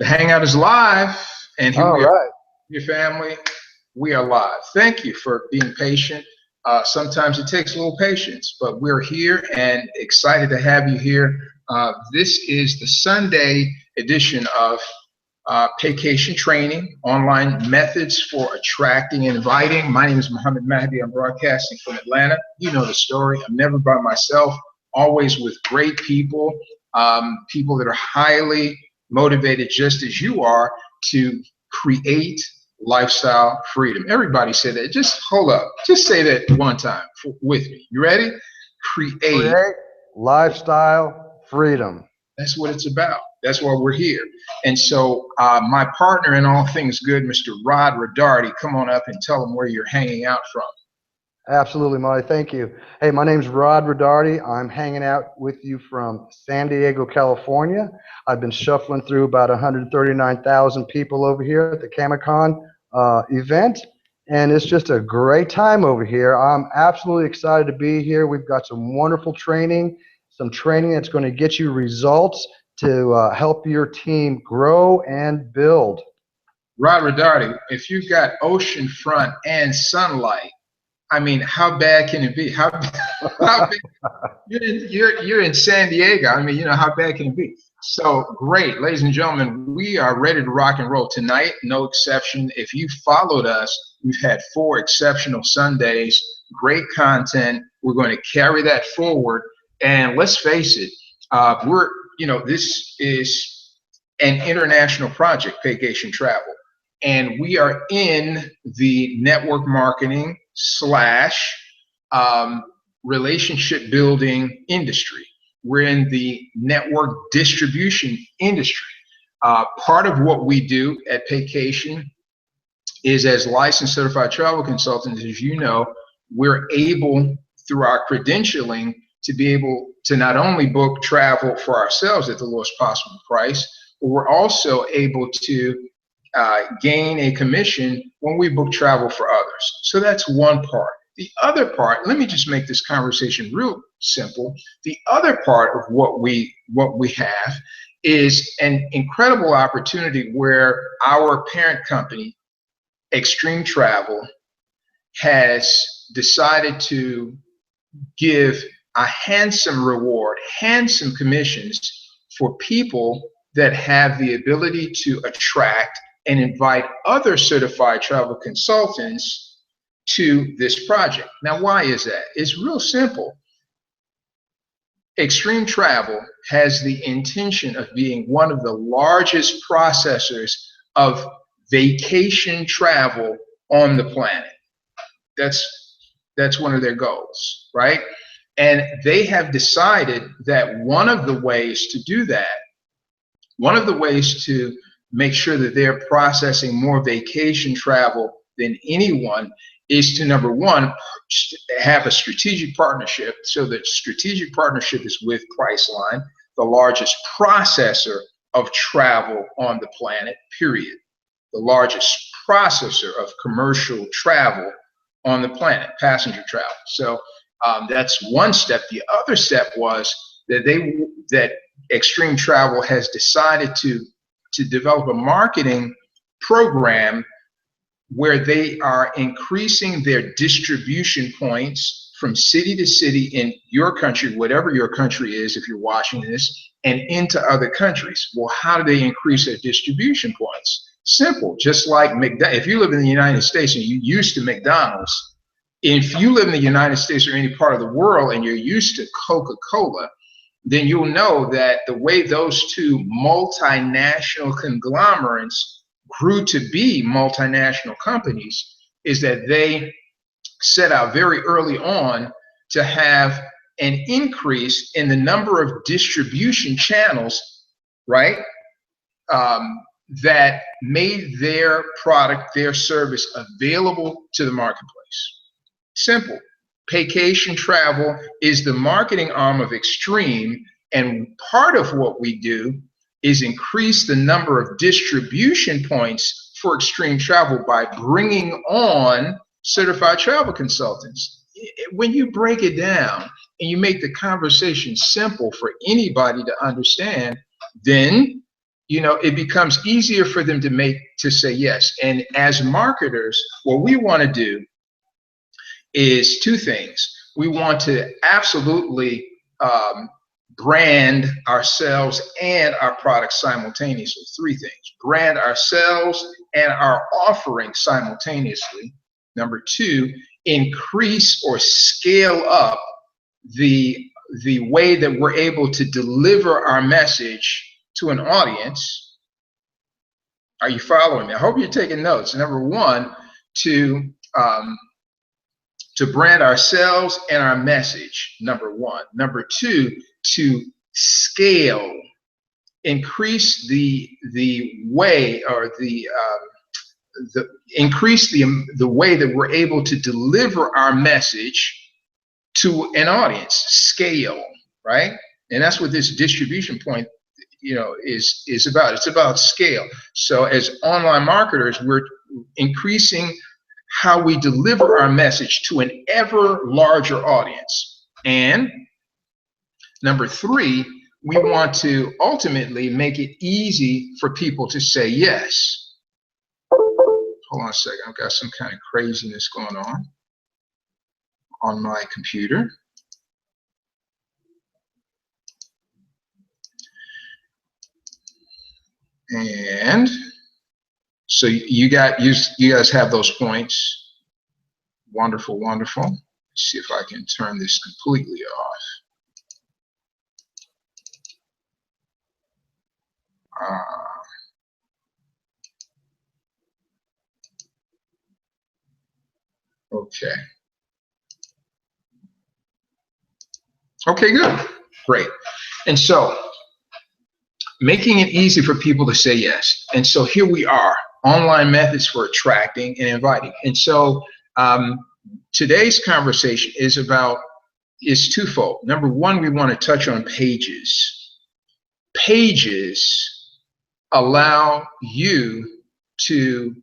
The Hangout is live, and here All we are, right. your family. We are live. Thank you for being patient. Sometimes it takes a little patience, but we're here and excited to have you here. This is the Sunday edition of Paycation Training, online methods for attracting and inviting. My name is Muhammad Mahdi. I'm broadcasting from Atlanta. You know the story. I'm never by myself, always with great people, people that are highly motivated just as you are to create lifestyle freedom. Everybody say that. Just hold up. Just say that one time with me. You ready? Create. Create lifestyle freedom. That's what it's about. That's why we're here. And so my partner in all things good, Mr. Rod Rodarty, come on up and tell them where you're hanging out from. Absolutely, Marty. Thank you. Hey, my name's Rod Rodarty. I'm hanging out with you from San Diego, California. I've been shuffling through about 139,000 people over here at the CamaCon event, and it's just a great time over here. I'm absolutely excited to be here. We've got some wonderful training, some training that's going to get you results to help your team grow and build. Rod Rodarty, if you've got ocean front and sunlight, I mean, how bad can it be? How bad, you're in San Diego. I mean, you know, how bad can it be? So great, ladies and gentlemen, we are ready to rock and roll tonight. No exception. If you followed us, we've had 4 exceptional Sundays, great content. We're going to carry that forward. And let's face it, this is an international project, Paycation Travel. And we are in the network marketing / relationship building industry. We're in the network distribution industry. Part of what we do at Paycation is, as licensed certified travel consultants, as you know, we're able, through our credentialing, to be able to not only book travel for ourselves at the lowest possible price, but we're also able to gain a commission when we book travel for others. So that's one part. The other part, let me just make this conversation real simple. The other part of what we have is an incredible opportunity where our parent company, Extreme Travel, has decided to give a handsome reward, handsome commissions for people that have the ability to attract and invite other certified travel consultants to this project. Now, why is that? It's real simple. Extreme Travel has the intention of being one of the largest processors of vacation travel on the planet. That's one of their goals, right? And they have decided that one of the ways to do that, one of the ways to make sure that they're processing more vacation travel than anyone, is to, number one, have a strategic partnership. So the strategic partnership is with Priceline, the largest processor of travel on the planet, period. The largest processor of commercial travel on the planet, passenger travel. So that's one step. The other step was that Extreme Travel has decided to develop a marketing program where they are increasing their distribution points from city to city in your country, whatever your country is, if you're watching this, and into other countries. Well, how do they increase their distribution points? Simple, just like if you live in the United States and you're used to McDonald's, if you live in the United States or any part of the world and you're used to Coca-Cola, then you'll know that the way those two multinational conglomerates grew to be multinational companies is that they set out very early on to have an increase in the number of distribution channels, right, that made their product, their service available to the marketplace. Simple. Paycation Travel is the marketing arm of Extreme, and part of what we do is increase the number of distribution points for Extreme Travel by bringing on certified travel consultants. When you break it down and you make the conversation simple for anybody to understand, then it becomes easier for them to say yes. And as marketers, what we want to do is two things. We want to absolutely brand ourselves and our products simultaneously. Three things: brand ourselves and our offering simultaneously. Number two, increase or scale up the way that we're able to deliver our message to an audience. Are you following me? I hope you're taking notes. Number one, to brand ourselves and our message. Number one. Number two, to scale, increase the way, or increase the way that we're able to deliver our message to an audience. Scale, right? And that's what this distribution point is about. It's about scale. So as online marketers, we're increasing how we deliver our message to an ever larger audience. And number three, we want to ultimately make it easy for people to say yes. Hold on a second, I've got some kind of craziness going on my computer. And so you guys have those points. Wonderful, wonderful. Let's see if I can turn this completely off. Okay. Okay, good. Great. And so making it easy for people to say yes. And so here we are, online methods for attracting and inviting. And so today's conversation is twofold. Number one, we want to touch on pages. Pages allow you to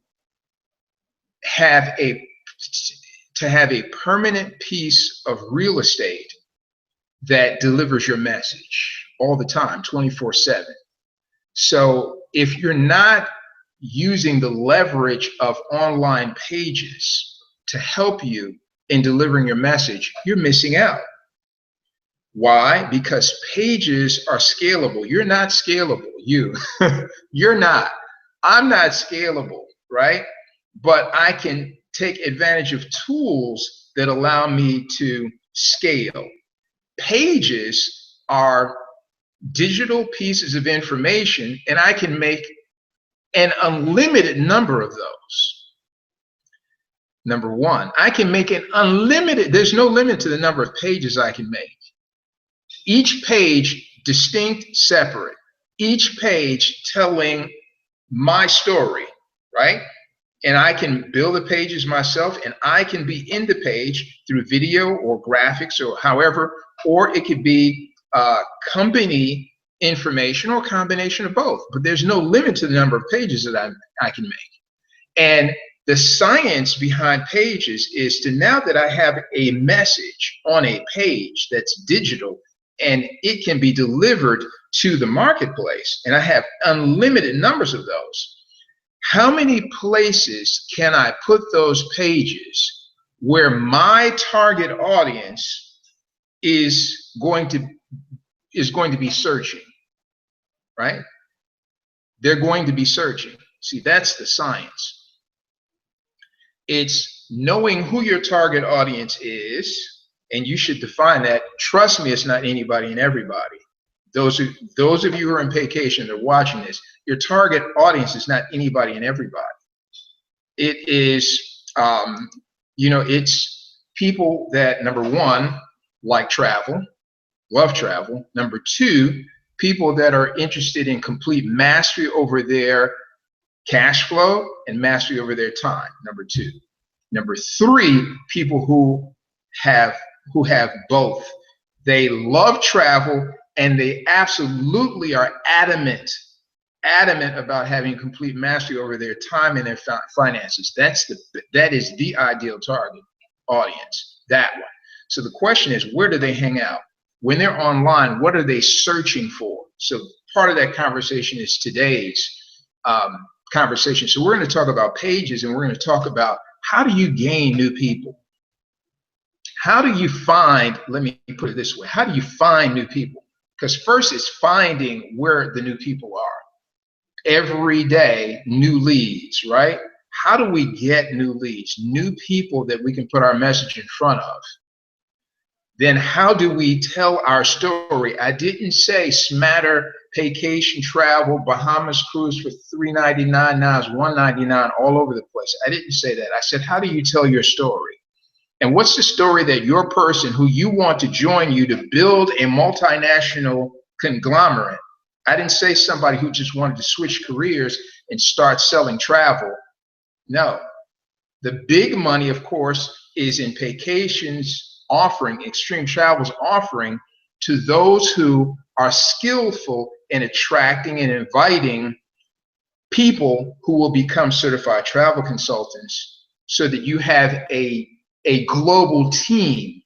have a permanent piece of real estate that delivers your message all the time, 24/7. So if you're not using the leverage of online pages to help you in delivering your message, you're missing out. Why? Because pages are scalable. You're not scalable. You're not. I'm not scalable, right? But I can take advantage of tools that allow me to scale. Pages are digital pieces of information, and I can make an unlimited number of those. Number one, I can make an unlimited, there's no limit to the number of pages I can make. Each page distinct, separate. Each page telling my story, right? And I can build the pages myself, and I can be in the page through video or graphics or however, or it could be company information or a combination of both. But there's no limit to the number of pages that I can make. And the science behind pages is to, now that I have a message on a page that's digital and it can be delivered to the marketplace, and I have unlimited numbers of those, how many places can I put those pages where my target audience is going to be searching, right? They're going to be searching. See, that's the science. It's knowing who your target audience is, and you should define that. Trust me, it's not anybody and everybody. Those of you who are in Paycation that are watching this, your target audience is not anybody and everybody. It is, it's people that, number one, like travel, love travel. Number two, people that are interested in complete mastery over their cash flow and mastery over their time. Number two. Number three, people who have both. They love travel and they absolutely are adamant about having complete mastery over their time and their finances. That is the ideal target audience, that one. So the question is, where do they hang out? When they're online, what are they searching for? So part of that conversation is today's conversation. So we're going to talk about pages, and we're going to talk about how do you gain new people? How do you find, let me put it this way, how do you find new people? Because first it's finding where the new people are. Every day, new leads, right? How do we get new leads, new people that we can put our message in front of? Then how do we tell our story? I didn't say smatter, Paycation, travel, Bahamas cruise for $3.99, now it's $1.99 all over the place. I didn't say that. I said, how do you tell your story? And what's the story that your person who you want to join you to build a multinational conglomerate? I didn't say somebody who just wanted to switch careers and start selling travel. No. The big money, of course, is in Paycation's offering, Extreme Travel's offering to those who are skillful in attracting and inviting people who will become certified travel consultants, so that you have a global team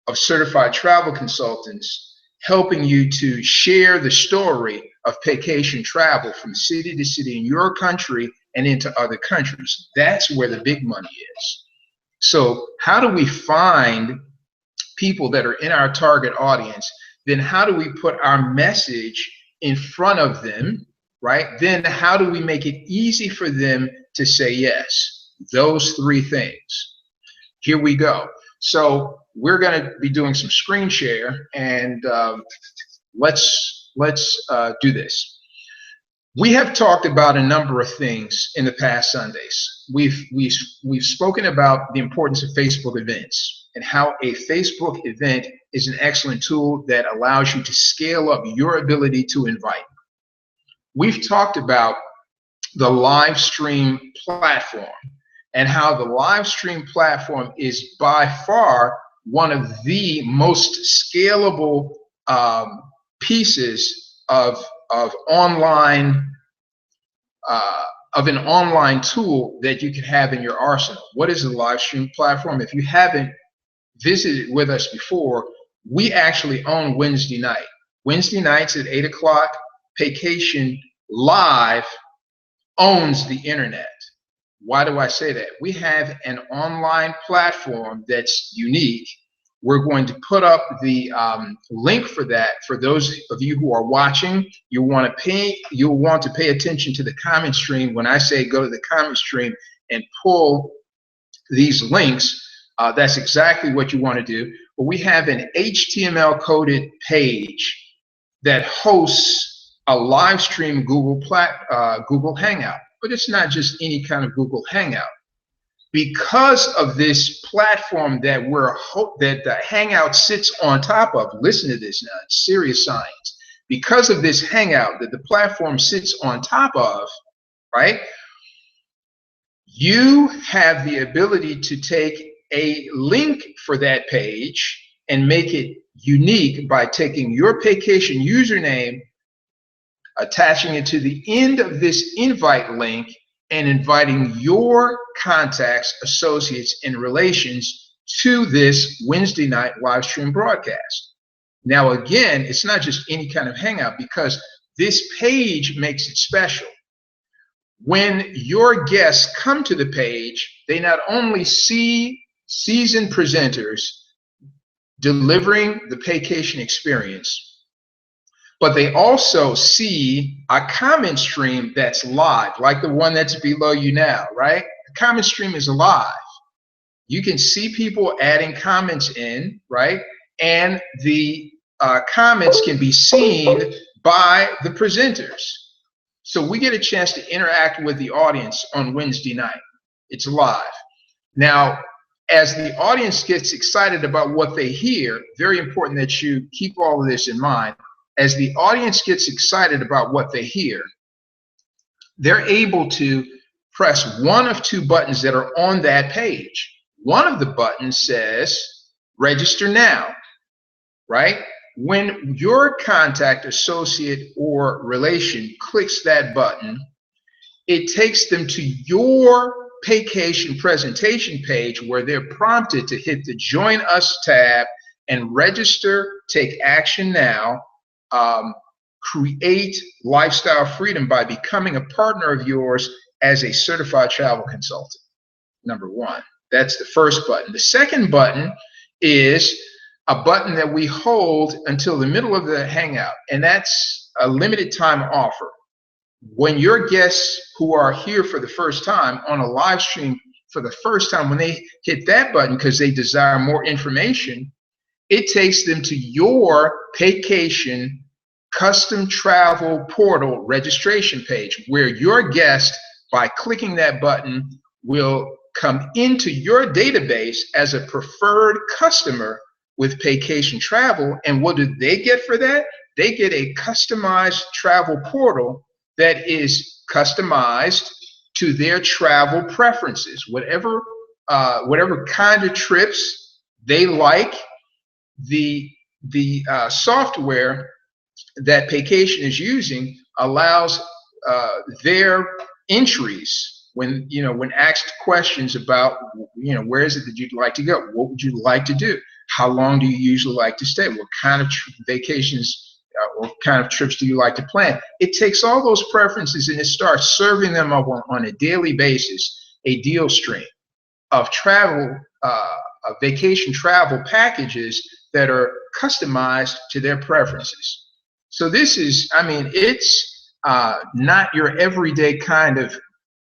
of certified travel consultants helping you to share the story of Paycation travel from city to city in your country and into other countries. That's where the big money is. So how do we find people that are in our target audience? Then how do we put our message in front of them, right? Then how do we make it easy for them to say yes? Those three things. Here we go. So we're going to be doing some screen share, and let's do this. We have talked about a number of things in the past Sundays. We've spoken about the importance of Facebook events and how a Facebook event is an excellent tool that allows you to scale up your ability to invite. We've talked about the live stream platform and how the live stream platform is by far one of the most scalable pieces of online of an online tool that you can have in your arsenal. What is a live stream platform? If you haven't visited with us before, we actually own Wednesday night. Wednesday nights at 8 o'clock, Paycation Live owns the internet. Why do I say that? We have an online platform that's unique. We're going to put up the link for that for those of you who are watching. You'll want to pay attention to the comment stream. When I say go to the comment stream and pull these links, that's exactly what you want to do. But we have an HTML coded page that hosts a live stream Google Hangout. But it's not just any kind of Google Hangout. Because of this platform that the Hangout sits on top of, listen to this now, it's serious science. Because of this Hangout that the platform sits on top of, right, you have the ability to take a link for that page and make it unique by taking your Paycation username, attaching it to the end of this invite link, and inviting your contacts, associates, and relations to this Wednesday night live stream broadcast. Now, again, it's not just any kind of Hangout, because this page makes it special. When your guests come to the page, they not only see seasoned presenters delivering the Paycation experience, but they also see a comment stream that's live, like the one that's below you now, right? The comment stream is live. You can see people adding comments in, right? And the comments can be seen by the presenters. So we get a chance to interact with the audience on Wednesday night. It's live. Now, as the audience gets excited about what they hear, very important that you keep all of this in mind. As the audience gets excited about what they hear, they're able to press one of two buttons that are on that page. One of the buttons says, register now, right? When your contact, associate, or relation clicks that button, it takes them to your Paycation presentation page where they're prompted to hit the Join Us tab and register, take action now, create lifestyle freedom by becoming a partner of yours as a certified travel consultant. Number one. That's the first button. The second button is a button that we hold until the middle of the hangout, and that's a limited time offer. When your guests who are here for the first time on a live stream for the first time, when they hit that button because they desire more information, it takes them to your Paycation custom travel portal registration page, where your guest, by clicking that button, will come into your database as a preferred customer with Paycation Travel. And what do they get for that? They get a customized travel portal that is customized to their travel preferences. Whatever kind of trips they like, the software that Paycation is using allows their entries when asked questions about where is it that you'd like to go, what would you like to do, how long do you usually like to stay, what kind of vacations or kind of trips do you like to plan. It takes all those preferences and it starts serving them up on a daily basis a deal stream of travel, vacation travel packages that are customized to their preferences. So this is, it's not your everyday kind of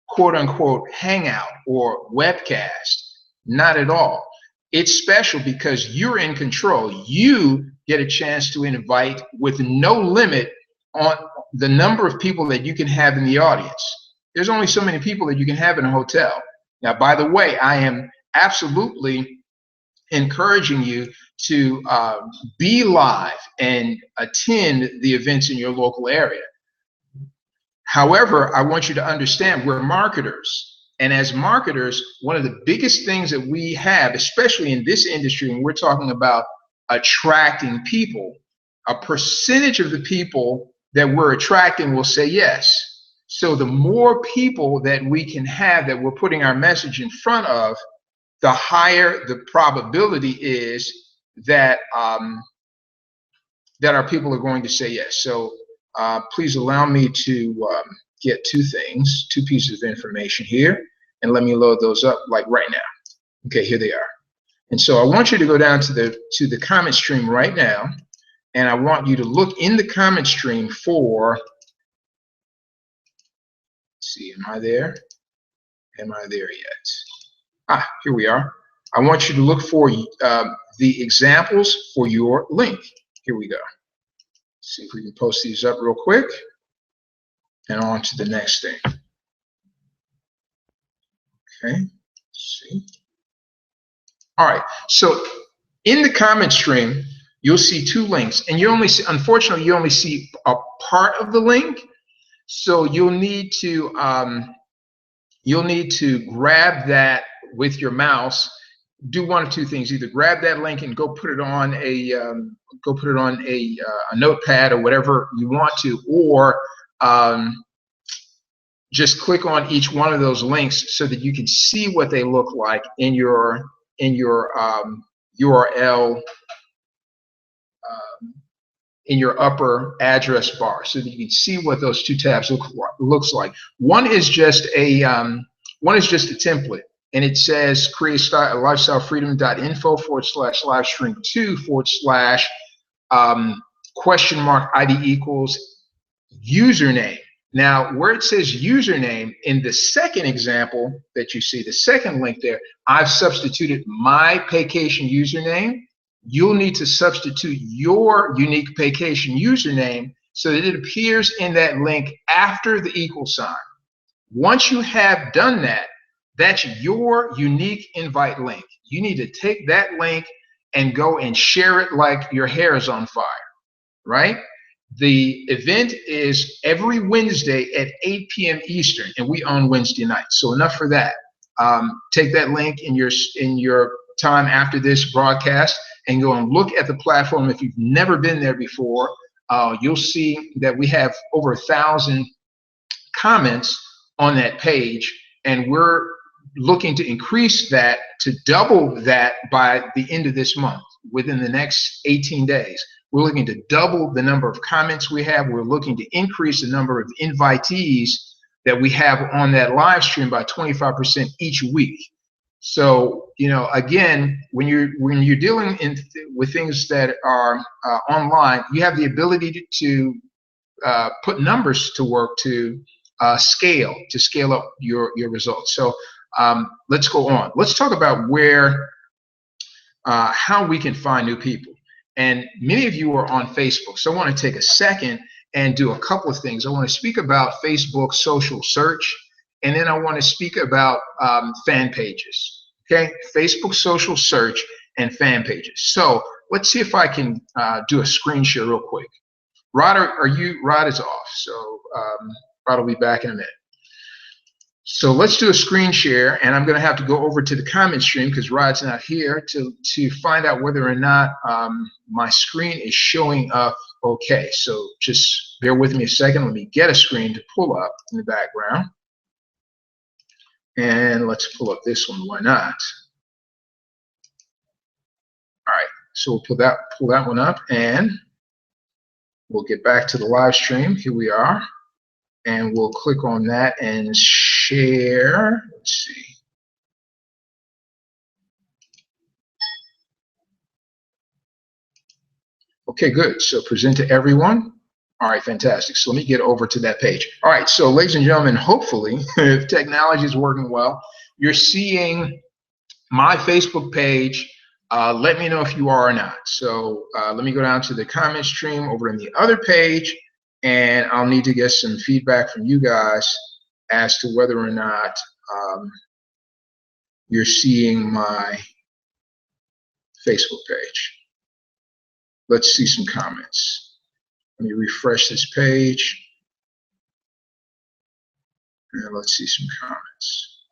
quote unquote hangout or webcast, not at all. It's special because you're in control. You get a chance to invite with no limit on the number of people that you can have in the audience. There's only so many people that you can have in a hotel. Now, by the way, I am absolutely encouraging you to be live and attend the events in your local area. However, I want you to understand we're marketers. And as marketers, one of the biggest things that we have, especially in this industry, when we're talking about attracting people, a percentage of the people that we're attracting will say yes. So the more people that we can have that we're putting our message in front of, the higher the probability is that that our people are going to say yes. So please allow me to get two pieces of information here, and let me load those up like right now. Okay, here they are. And so I want you to go down to the comment stream right now, and I want you to look in the comment stream for, let's see, am I there? Am I there yet? Ah, here we are. I want you to look for the examples for your link. Here we go. See if we can post these up real quick, and on to the next thing. Okay, let's see. All right, so in the comment stream, you'll see two links, and unfortunately, you only see a part of the link. So you'll need to grab that with your mouse. Do one of two things: either grab that link and go put it on a notepad or whatever you want to, or just click on each one of those links so that you can see what they look like in your URL, in your upper address bar, so that you can see what those two tabs looks like. One is just a template, and it says create lifestylefreedom.info/livestream2/ $ID equals username. Now, where it says username in the second example that you see, the second link there, I've substituted my Paycation username. You'll need to substitute your unique Paycation username so that it appears in that link after the equal sign. Once you have done that, that's your unique invite link. You need to take that link and go and share it like your hair is on fire, right? The event is every Wednesday at 8 p.m. Eastern, and we on Wednesday nights. So enough for that. Take that link in your time after this broadcast and go and look at the platform. If you've never been there before, you'll see that we have over 1,000 comments on that page, and we're looking to increase that to double that by the end of this month, within the next 18 days. We're looking to double the number of comments we have. We're looking to increase the number of invitees that we have on that live stream by 25% each week. So, you know, again, when you're dealing with things that are online, you have the ability to put numbers to work to scale up your results. So let's go on. Let's talk about how we can find new people. And many of you are on Facebook, so I want to take a second and do a couple of things. I want to speak about Facebook social search, and then I want to speak about fan pages. Okay, Facebook social search and fan pages. So let's see if I can do a screen share real quick. Rod, Rod is off, so Rod will be back in a minute. So let's do a screen share, and I'm going to have to go over to the comment stream because Rod's not here to find out whether or not my screen is showing up okay. So just bear with me a second. Let me get a screen to pull up in the background. And let's pull up this one. Why not? All right. So we'll pull that one up, and we'll get back to the live stream. Here we are. And we'll click on that and share. Let's see. Okay, good. So present to everyone. All right, fantastic. So let me get over to that page. All right, so ladies and gentlemen, hopefully, if technology is working well, you're seeing my Facebook page. Let me know if you are or not. So let me go down to the comment stream over in the other page, and I'll need to get some feedback from you guys as to whether or not you're seeing my Facebook page. Let's see some comments. Let me refresh this page. And let's see some comments.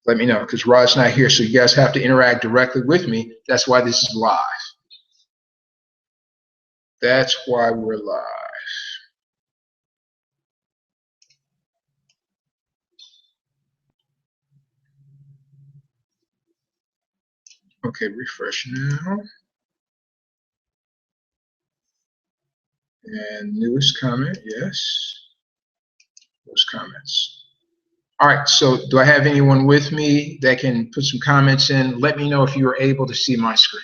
Let me know, because Rod's not here, so you guys have to interact directly with me. That's why this is live. That's why we're live. Okay, refresh now. And newest comment, yes. Those comments. All right, so do I have anyone with me that can put some comments in? Let me know if you are able to see my screen.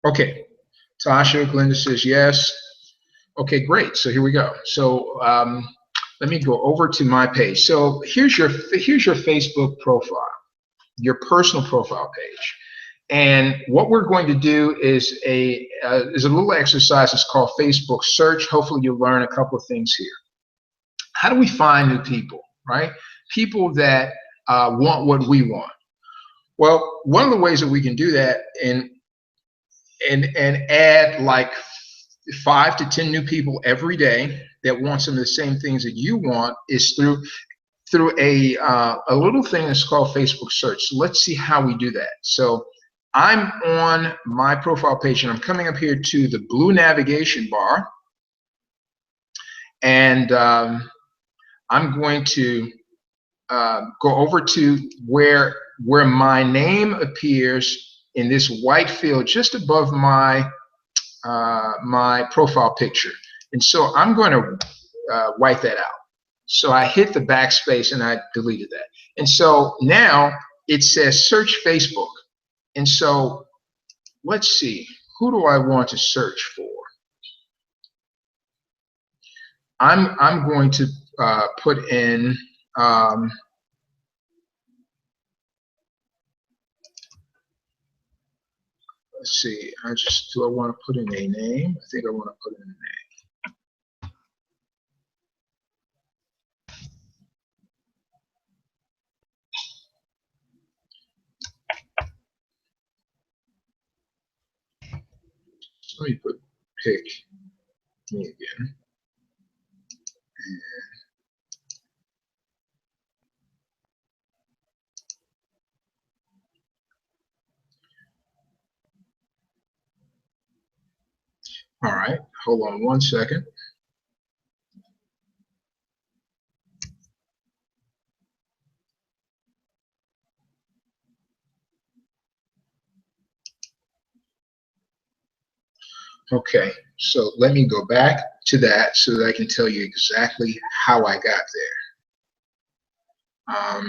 Okay, Tasha, Glenda says yes. Okay, great. So here we go. So let me go over to my page. So here's your Facebook profile, your personal profile page. And what we're going to do is a little exercise. It's called Facebook search. Hopefully you'll learn a couple of things here. How do we find new people, right? People that want what we want. Well, one of the ways that we can do that and add like 5 to 10 new people every day that want some of the same things that you want is through a little thing that's called Facebook search. So let's see how we do that. So I'm on my profile page, and I'm coming up here to the blue navigation bar, and I'm going to go over to where my name appears in this white field just above my my profile picture. And so I'm going to wipe that out. So I hit the backspace and I deleted that. And so now it says search Facebook. And so let's see, who do I want to search for? I'm going to put in let's see, do I want to put in a name? I think I want to put in a name. Let me pick me again. All right, hold on one second. Okay, so let me go back to that so that I can tell you exactly how I got there. All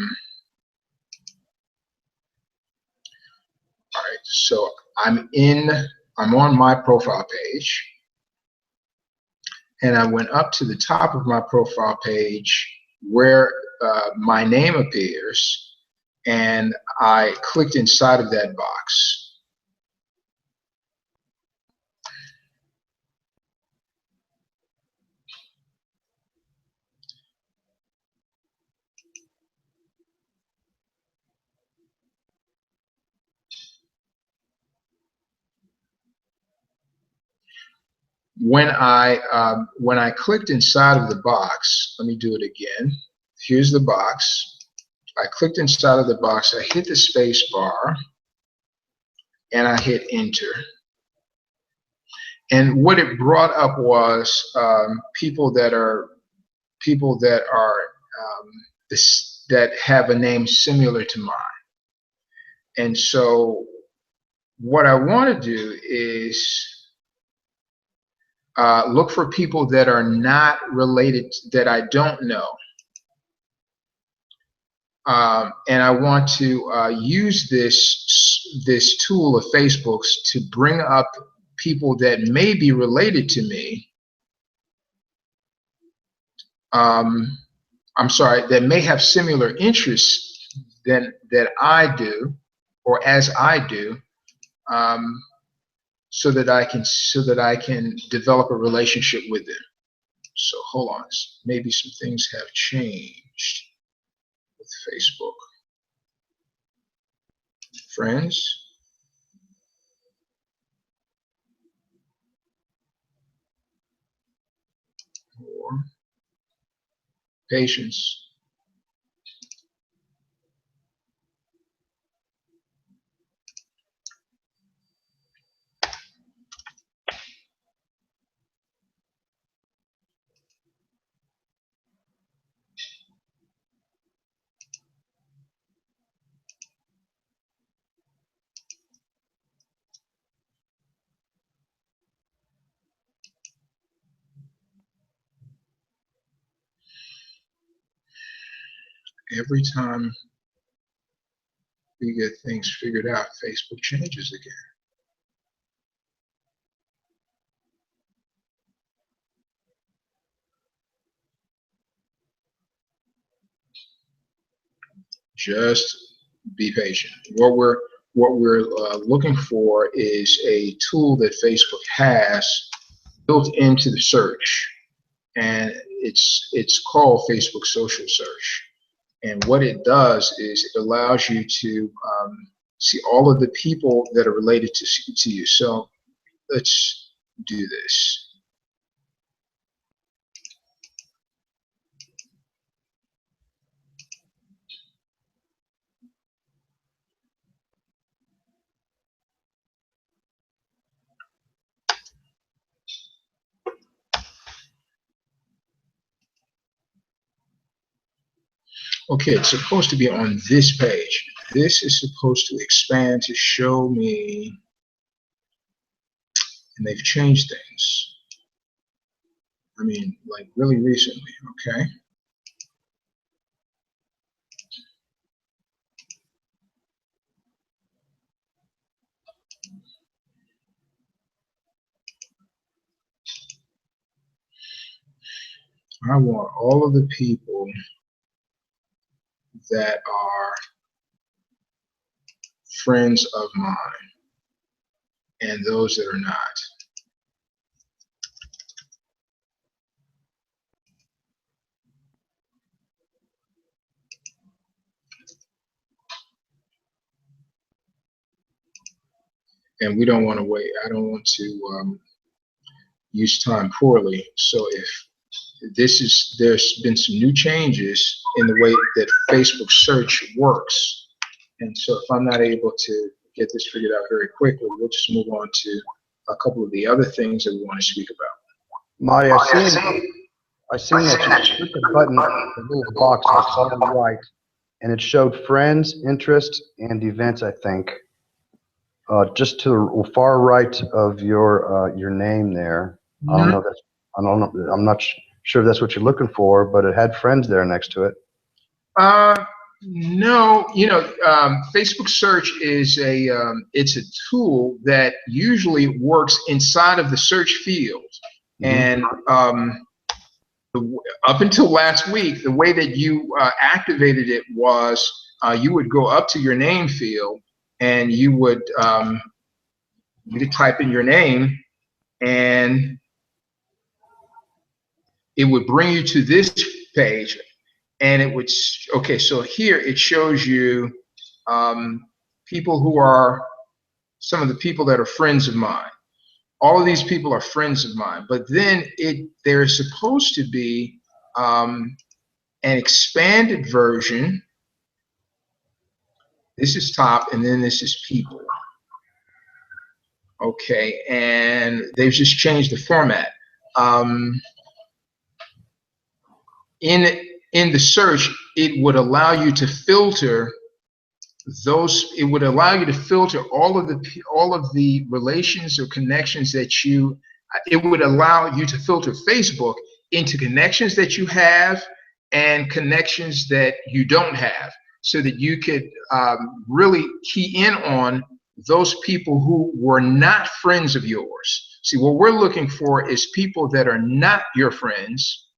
right, so I'm on my profile page, and I went up to the top of my profile page where my name appears, and I clicked inside of that box. When I clicked inside of the box, let me do it again. Here's the box. I clicked inside of the box. I hit the space bar, and I hit enter. And what it brought up was people that have a name similar to mine. And so what I want to do is look for people that are not related, that I don't know. And I want to use this tool of Facebook's to bring up people that may be related to me. I'm sorry, that may have similar interests that I do, or as I do, so that I can develop a relationship with them. So hold on, maybe some things have changed with Facebook. Friends. Or patience. Every time we get things figured out, Facebook changes again. Just be patient. What we're looking for is a tool that Facebook has built into the search, and it's called Facebook Social Search. And what it does is it allows you to see all of the people that are related to you. So let's do this. Okay, it's supposed to be on this page. This is supposed to expand to show me, and they've changed things. I mean, like really recently, okay? I want all of the people that are friends of mine and those that are not. And we don't want to wait. I don't want to use time poorly. So if there's been some new changes in the way that Facebook search works. And so if I'm not able to get this figured out very quickly, we'll just move on to a couple of the other things that we want to speak about. Marty, I seen that you clicked the button, the little box on the bottom right, and it showed friends, interests, and events, I think. Just to the far right of your name there. I don't know. That's I don't know. I'm not sure if that's what you're looking for, but it had friends there next to it. No, Facebook search is it's a tool that usually works inside of the search field. Mm-hmm. And up until last week, the way that you activated it was you would go up to your name field and you could type in your name, and it would bring you to this page. And it would, okay, so here it shows you people who are some of the people that are friends of mine. All of these people are friends of mine, but then there's supposed to be an expanded version. This is top, and then this is people. Okay, and they've just changed the format. In the search, it would allow you to filter those. It would allow you to filter all of the relations or connections that you. It would allow you to filter Facebook into connections that you have and connections that you don't have, so that you could really key in on those people who were not friends of yours. See, what we're looking for is people that are not your friends,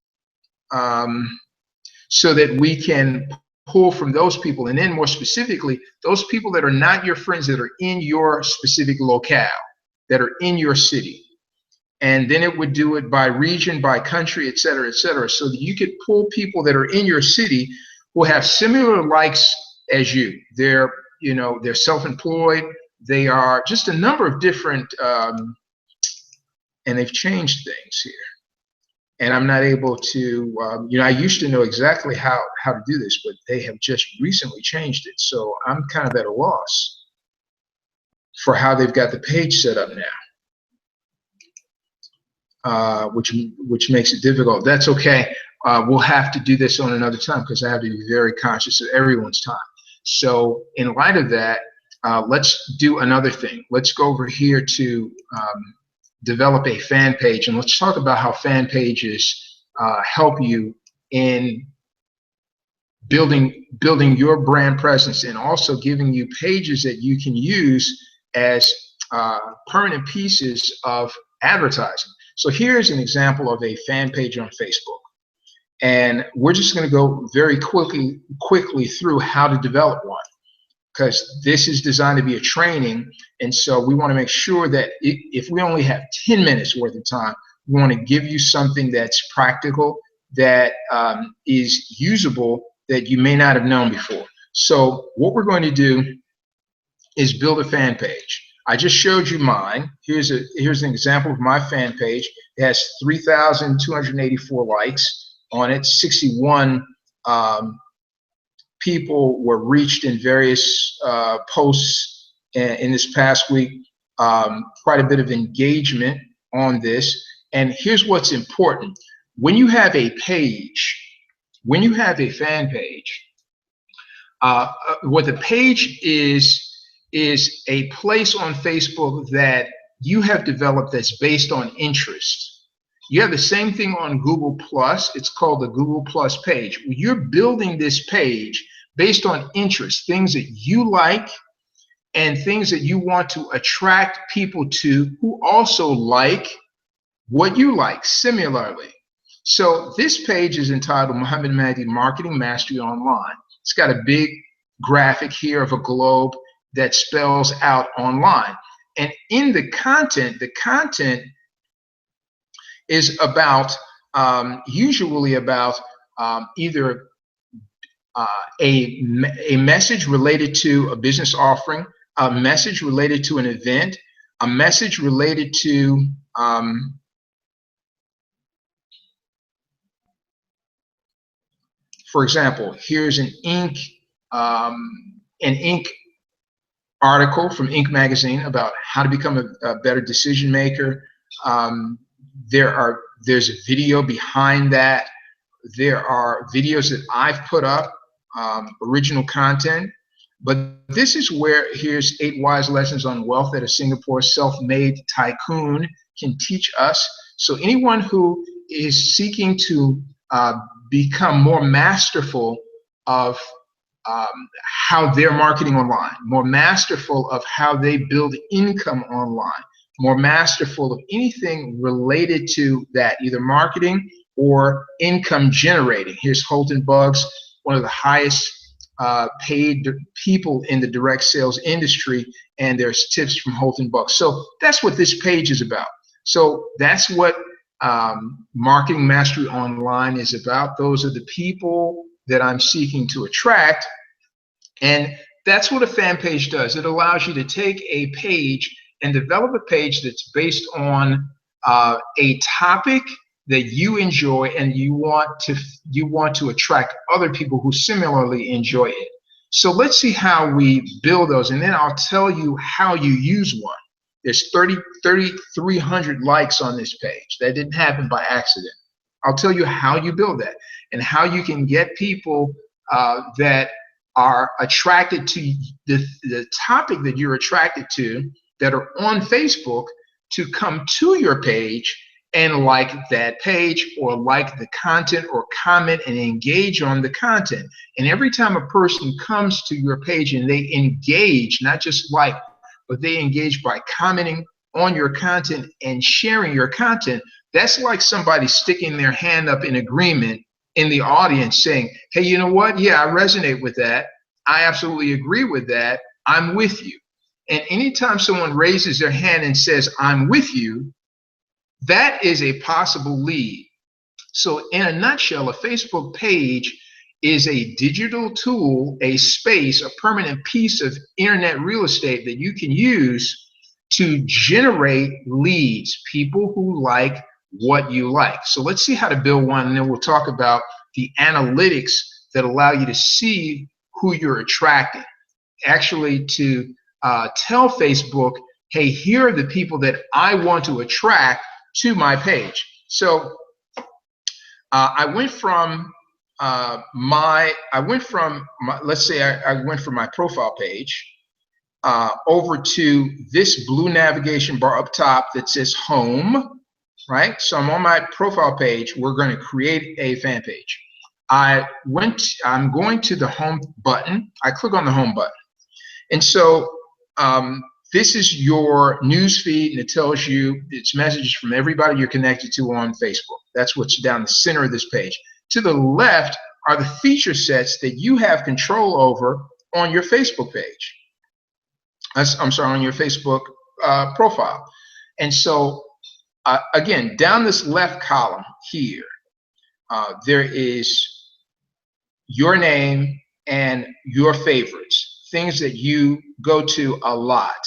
so that we can pull from those people, and then more specifically, those people that are not your friends, that are in your specific locale, that are in your city. And then it would do it by region, by country, et cetera, so that you could pull people that are in your city who have similar likes as you. They're self-employed. They are just a number of different, and they've changed things here. And I'm not able to, I used to know exactly how to do this, but they have just recently changed it. So I'm kind of at a loss for how they've got the page set up now, which makes it difficult. That's okay. We'll have to do this on another time, because I have to be very conscious of everyone's time. So in light of that, let's do another thing. Let's go over here to develop a fan page, and let's talk about how fan pages help you in building your brand presence, and also giving you pages that you can use as permanent pieces of advertising. So here's an example of a fan page on Facebook, and we're just going to go very quickly through how to develop one, because this is designed to be a training. And so we want to make sure that if we only have 10 minutes worth of time, we want to give you something that's practical, that is usable, that you may not have known before. So what we're going to do is build a fan page. I just showed you mine. Here's an example of my fan page. It has 3,284 likes on it. 61 people were reached in various posts in this past week. Quite a bit of engagement on this. And here's what's important. When you have a page, when you have a fan page, what the page is a place on Facebook that you have developed that's based on interest. You have the same thing on Google Plus. It's called the Google Plus page. You're building this page based on interest, things that you like and things that you want to attract people to who also like what you like similarly. So this page is entitled Muhammad Mahdi Marketing Mastery Online. It's got a big graphic here of a globe that spells out online. And in the content is about, usually about either a message related to a business offering, a message related to an event, a message related to for example, here's an Inc. Article from Inc. magazine about how to become a better decision maker. There's a video behind that. There are videos that I've put up, original content. But this is where, here's 8 wise lessons on wealth that a Singapore self-made tycoon can teach us. So anyone who is seeking to become more masterful of how they're marketing online, more masterful of how they build income online, more masterful of anything related to that, either marketing or income generating. Here's Holton Buggs, one of the highest paid people in the direct sales industry, and there's tips from Holton Buggs. So that's what this page is about. So that's what Marketing Mastery Online is about. Those are the people that I'm seeking to attract. And that's what a fan page does. It allows you to take a page and develop a page that's based on a topic that you enjoy, and you want to attract other people who similarly enjoy it. So let's see how we build those, and then I'll tell you how you use one. There's 3,300 likes on this page. That didn't happen by accident. I'll tell you how you build that and how you can get people that are attracted to the topic that you're attracted to, that are on Facebook, to come to your page and like that page, or like the content, or comment and engage on the content. And every time a person comes to your page and they engage, not just like, but they engage by commenting on your content and sharing your content, that's like somebody sticking their hand up in agreement in the audience saying, hey, you know what? Yeah, I resonate with that. I absolutely agree with that. I'm with you. And anytime someone raises their hand and says, I'm with you, that is a possible lead. So in a nutshell, a Facebook page is a digital tool, a space, a permanent piece of internet real estate that you can use to generate leads, people who like what you like. So let's see how to build one, and then we'll talk about the analytics that allow you to see who you're attracting. Actually, to tell Facebook, hey, here are the people that I want to attract to my page. So I went from let's say I went from my profile page over to this blue navigation bar up top that says home, right? So I'm on my profile page. We're going to create a fan page. I'm going to the home button. I click on the home button. And so this is your news feed, and it tells you it's messages from everybody you're connected to on Facebook. That's what's down the center of this page. To the left are the feature sets that you have control over on your Facebook page. I'm sorry, on your Facebook profile. And so, again, down this left column here, there is your name and your favorites, things that you go to a lot.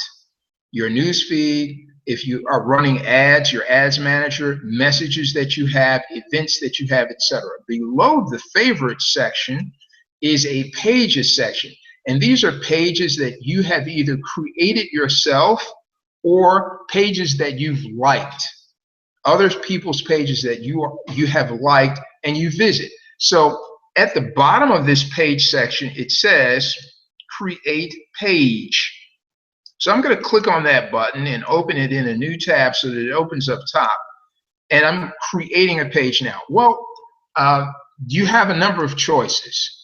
Your news feed, if you are running ads, your ads manager, messages that you have, events that you have, etc. Below the favorites section is a pages section. And these are pages that you have either created yourself or pages that you've liked. Other people's pages that you have liked and you visit. So at the bottom of this page section, it says create page. So I'm going to click on that button and open it in a new tab so that it opens up top. And I'm creating a page now. Well, you have a number of choices.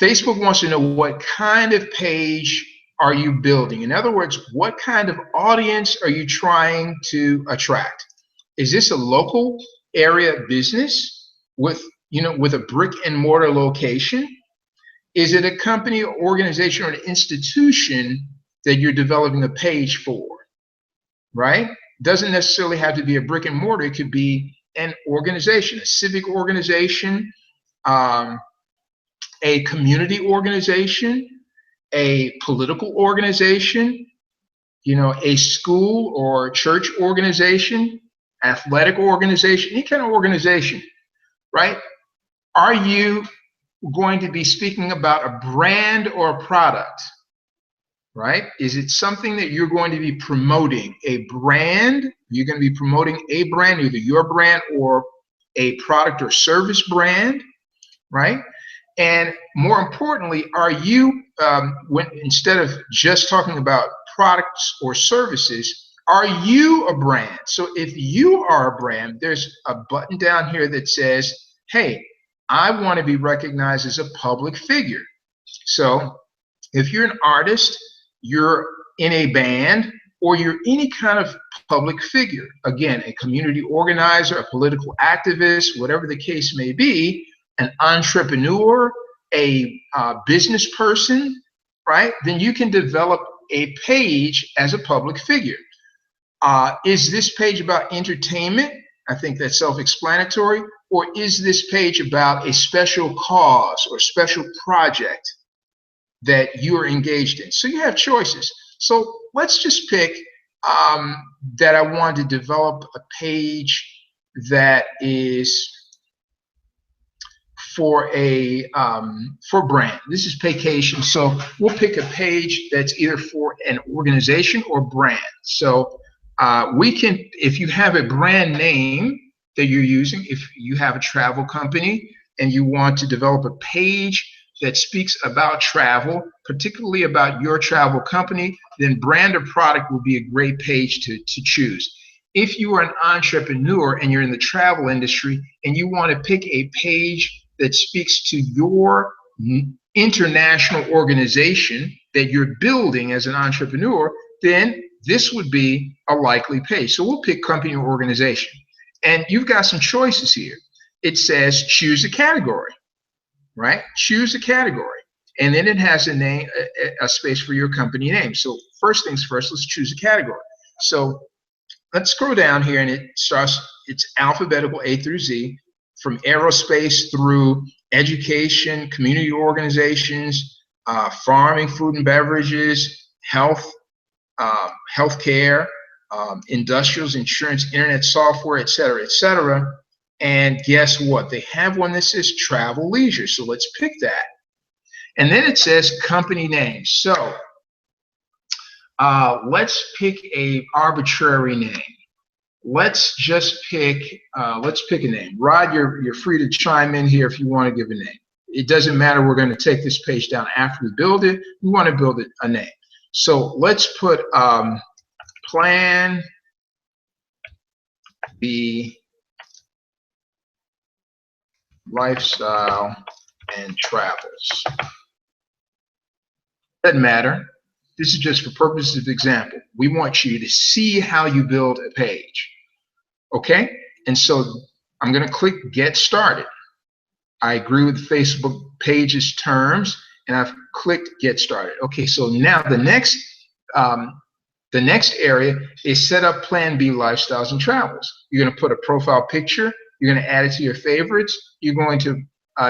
Facebook wants to know what kind of page are you building? In other words, what kind of audience are you trying to attract? Is this a local area business with a brick and mortar location? Is it a company or organization or an institution that you're developing a page for, right? Doesn't necessarily have to be a brick and mortar. It could be an organization, a civic organization, a community organization, a political organization, a school or church organization, athletic organization, any kind of organization, right? Are you going to be speaking about a brand or a product, right? Is it something that you're going to be promoting? A brand? You're going to be promoting a brand, either your brand or a product or service brand, right? And more importantly, are you, instead of just talking about products or services, are you a brand? So if you are a brand, there's a button down here that says, hey, I want to be recognized as a public figure. So if you're an artist, you're in a band, or you're any kind of public figure, again, a community organizer, a political activist, whatever the case may be, an entrepreneur, a business person, right? Then you can develop a page as a public figure. Is this page about entertainment? I think that's self-explanatory. Or is this page about a special cause or special project that you are engaged in? So you have choices. So let's just pick that I want to develop a page that is for a for brand. This is Paycation. So we'll pick a page that's either for an organization or brand. So we can, if you have a brand name that you're using, if you have a travel company and you want to develop a page that speaks about travel, particularly about your travel company, then brand or product will be a great page to choose. If you are an entrepreneur and you're in the travel industry and you want to pick a page that speaks to your international organization that you're building as an entrepreneur, then this would be a likely page. So we'll pick company or organization. And you've got some choices here. It says choose a category, right? Choose a category. And then it has a name, a space for your company name. So first things first, let's choose a category. So let's scroll down here, and it starts, it's alphabetical A through Z, from aerospace through education, community organizations, farming, food and beverages, health, healthcare, industrials, insurance, internet software, et cetera, et cetera. And guess what? They have one that says travel leisure. So let's pick that. And then it says company name. So let's pick a arbitrary name. Let's just pick, let's pick a name. Rod, you're free to chime in here if you want to give a name. It doesn't matter. We're going to take this page down after we build it. We want to build it a name. So let's put Plan B Lifestyle and Travels. Doesn't matter. This is just for purposes of example. We want you to see how you build a page. Okay? And so I'm going to click Get Started. I agree with Facebook page's terms, and I've clicked Get Started. Okay, so now the next area is set up Plan B Lifestyles and Travels. You're going to put a profile picture. You're going to add it to your favorites. You're going to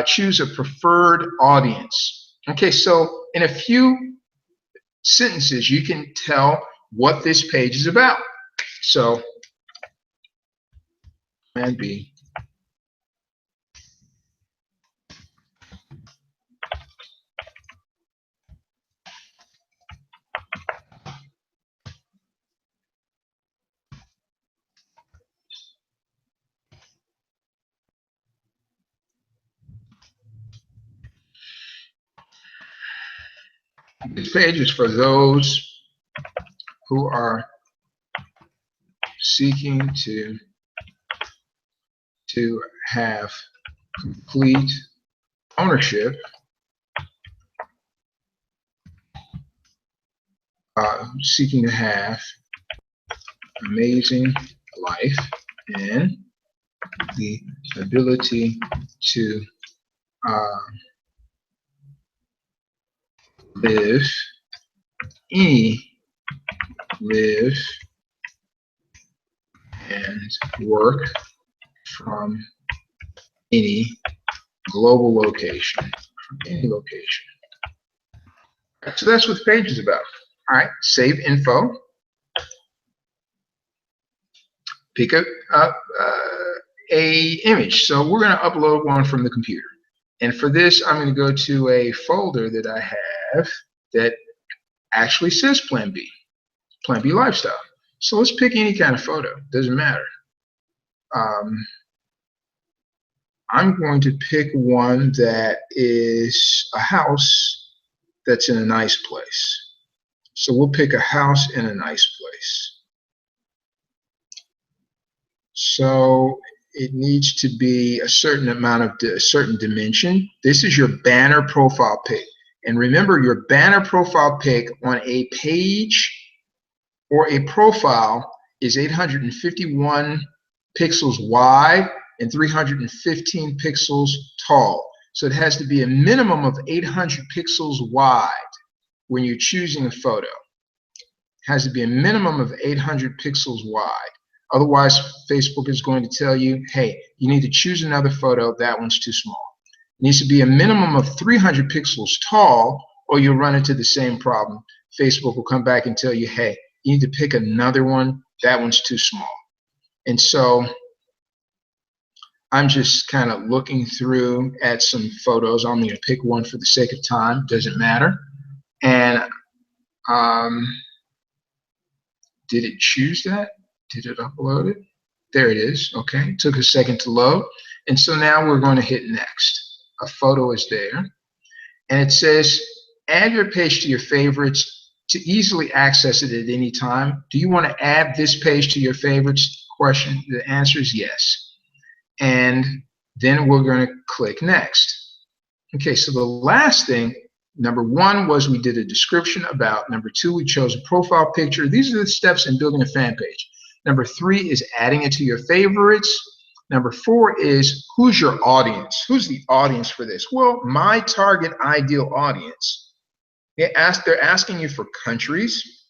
choose a preferred audience. Okay, so in a few sentences, you can tell what this page is about. So, Plan B. This page is for those who are seeking to have complete ownership, seeking to have amazing life and the ability to live and work from any global location, from any location. So that's what the page is about. All right, save info. Pick up a image. So we're going to upload one from the computer. And for this, I'm going to go to a folder that I have that actually says Plan B Lifestyle. So let's pick any kind of photo. Doesn't matter. I'm going to pick one that is a house that's in a nice place. So we'll pick a house in a nice place. So it needs to be a certain amount of a certain dimension. This is your banner profile pic. And remember, your banner profile pic on a page or a profile is 851 pixels wide and 315 pixels tall. So it has to be a minimum of 800 pixels wide when you're choosing a photo. It has to be a minimum of 800 pixels wide. Otherwise, Facebook is going to tell you, hey, you need to choose another photo. That one's too small. It needs to be a minimum of 300 pixels tall, or you'll run into the same problem. Facebook will come back and tell you, hey, you need to pick another one. That one's too small. And so I'm just kind of looking through at some photos. I'm going to pick one for the sake of time. Doesn't matter. And did it choose that? Did it upload it? There it is. Okay. It took a second to load. And so now we're going to hit next. A photo is there. And it says, add your page to your favorites to easily access it at any time. Do you want to add this page to your favorites? Question. The answer is yes. And then we're going to click next. Okay, so the last thing, number one was we did a description about. Number two, we chose a profile picture. These are the steps in building a fan page. Number three is adding it to your favorites. Number four is who's your audience? Who's the audience for this? Well, my target ideal audience. They're asking you for countries.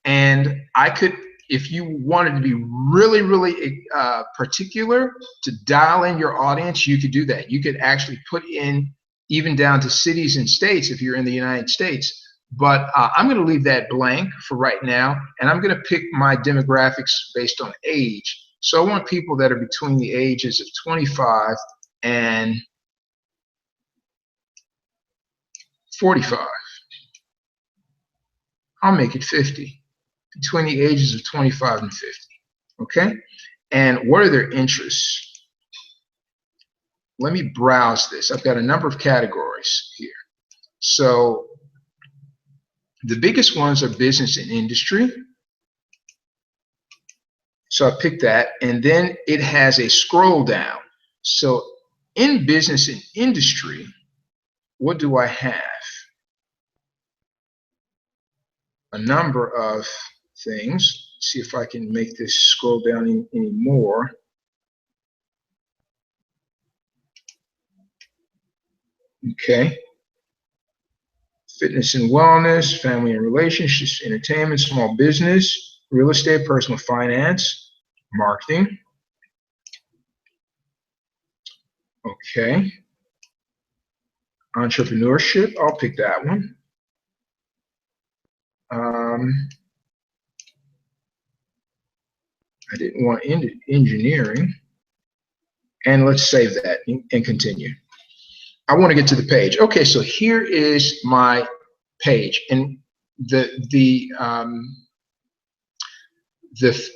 And I could, if you wanted to be really, really particular to dial in your audience, you could do that. You could actually put in even down to cities and states if you're in the United States. But I'm going to leave that blank for right now, and I'm going to pick my demographics based on age. So I want people that are between the ages of 25 and 45. I'll make it 50. Between the ages of 25 and 50. Okay? And what are their interests? Let me browse this. I've got a number of categories here. So the biggest ones are business and industry. So I picked that, and then it has a scroll down. So in business and industry, what do I have? A number of things. See if I can make this scroll down any more. Okay. Fitness and wellness, family and relationships, entertainment, small business, real estate, personal finance, marketing. Okay. Entrepreneurship, I'll pick that one. I didn't want engineering. And let's save that and continue. I want to get to the page. Okay, so here is my page, and the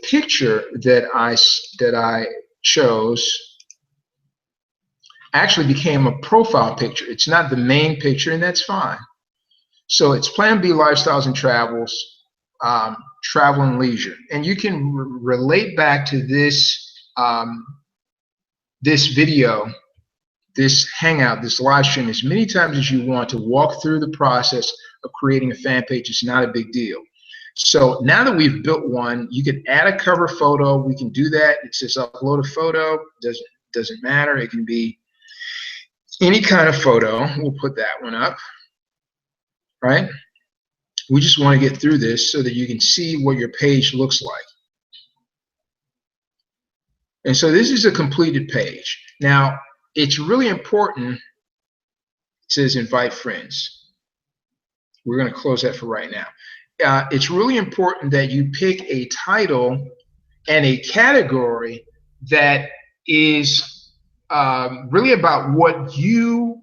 picture that I chose actually became a profile picture. It's not the main picture, and that's fine. So it's Plan B Lifestyles and Travels, Travel and Leisure, and you can relate back to this this video, this hangout, this live stream as many times as you want to walk through the process of creating a fan page. It's not a big deal. So now that we've built one, you can add a cover photo. We can do that. It says upload a photo. Doesn't matter. It can be any kind of photo. We'll put that one up, right? We just want to get through this so that you can see what your page looks like. And so this is a completed page. Now, it's really important. It says invite friends. We're going to close that for right now. It's really important that you pick a title and a category that is really about what you're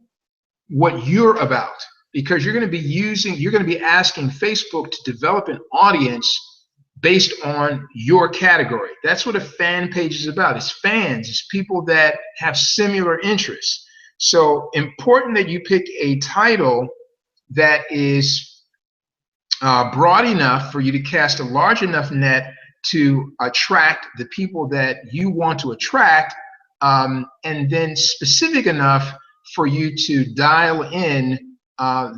about, because you're going to be asking Facebook to develop an audience based on your category. That's what a fan page is about. It's fans, it's people that have similar interests. So important that you pick a title that is broad enough for you to cast a large enough net to attract the people that you want to attract, and then specific enough for you to dial in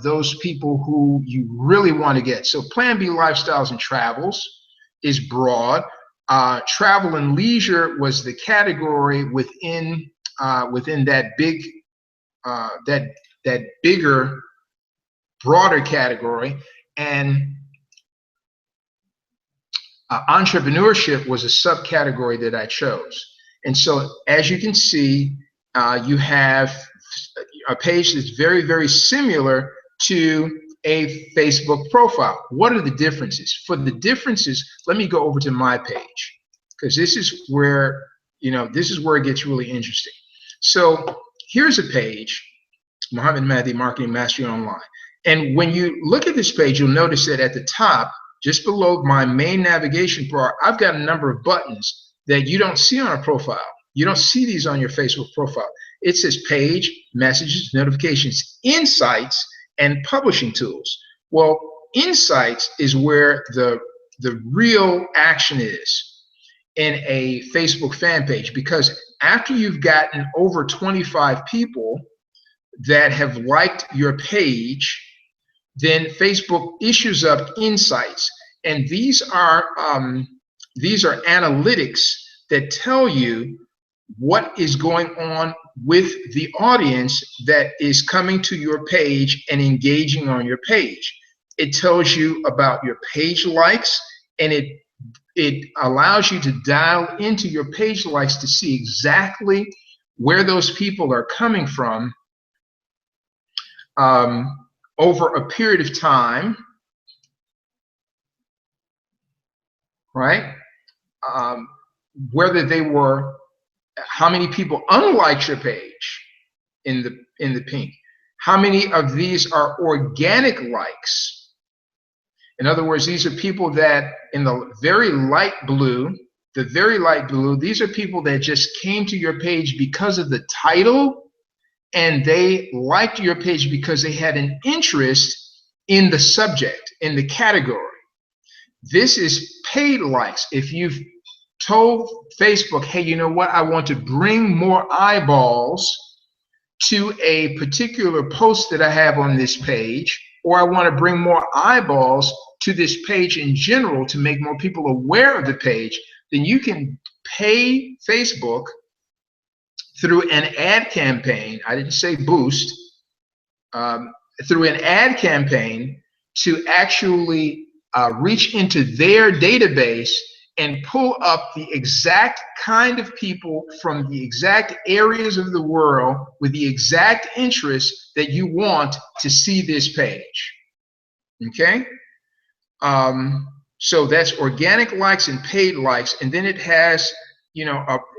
those people who you really want to get. So Plan B Lifestyles and Travels is broad. Travel and leisure was the category within that big that bigger, broader category, and entrepreneurship was a subcategory that I chose. And so, as you can see, you have a page that's very, very similar to a Facebook profile. What are the differences? For the differences, let me go over to my page, because this is where, this is where it gets really interesting. So here's a page, Muhammad Mahdi, Marketing Mastery Online. And when you look at this page, you'll notice that at the top, just below my main navigation bar, I've got a number of buttons that you don't see on a profile. You don't see these on your Facebook profile. It says page, messages, notifications, insights, and publishing tools. Well, insights is where the real action is in a Facebook fan page, because after you've gotten over 25 people that have liked your page, then Facebook issues up insights, and these are analytics that tell you what is going on with the audience that is coming to your page and engaging on your page. It tells you about your page likes, and it allows you to dial into your page likes to see exactly where those people are coming from over a period of time, right? Whether they were, how many people unliked your page in the pink, how many of these are organic likes. In other words, these are people that in the very light blue, these are people that just came to your page because of the title, and they liked your page because they had an interest in the subject, in the category. This is paid likes. If you've told Facebook, hey, you know what, I want to bring more eyeballs to a particular post that I have on this page, or I want to bring more eyeballs to this page in general to make more people aware of the page, then you can pay Facebook through an ad campaign. I didn't say boost, through an ad campaign to actually reach into their database and pull up the exact kind of people from the exact areas of the world with the exact interests that you want to see this page. Okay? So that's organic likes and paid likes, and then it has,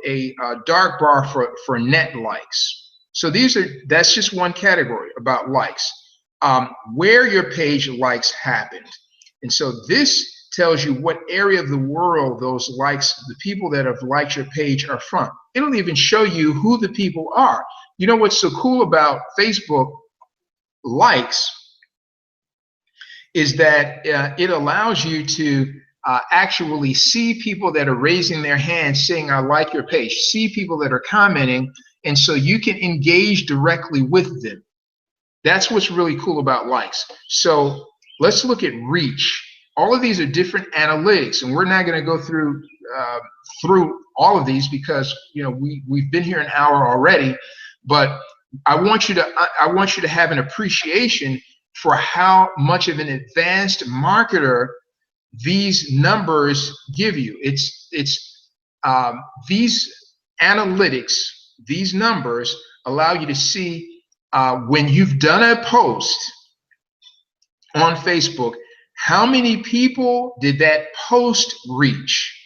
a dark bar for net likes. So that's just one category about likes, where your page likes happened. And so this tells you what area of the world those likes, the people that have liked your page, are from. It'll even show you who the people are. You know what's so cool about Facebook likes is that it allows you to actually see people that are raising their hands saying, I like your page, see people that are commenting, and so you can engage directly with them. That's what's really cool about likes. So let's look at reach. All of these are different analytics, and we're not going to go through all of these because we've been here an hour already. But I want you to have an appreciation for how much of an advanced marketer these numbers give you. It's these analytics, these numbers allow you to see when you've done a post on Facebook, how many people did that post reach?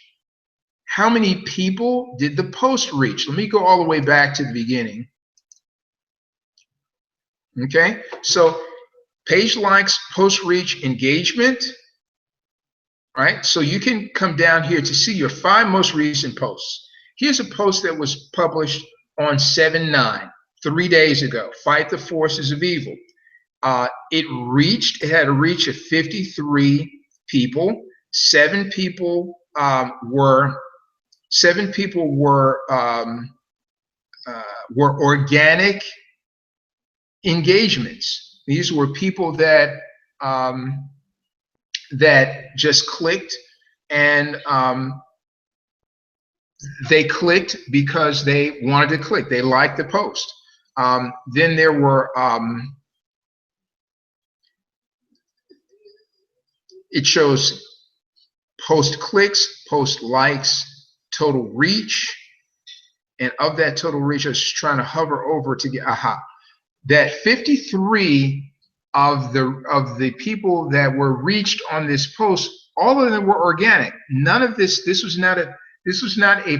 How many people did the post reach? Let me go all the way back to the beginning. Okay, so page likes, post reach, engagement. right? So you can come down here to see your 5 most recent posts. Here's a post that was published on 7/9, 3 days ago. Fight the forces of evil. It had a reach of 53 people. 7 people were organic engagements. These were people that just clicked, and they clicked because they wanted to click. They liked the post. Then there were it shows post clicks, post likes, total reach, and of that total reach, I was just trying to hover over to get that 53 of the people that were reached on this post, all of them were organic. None of this was not a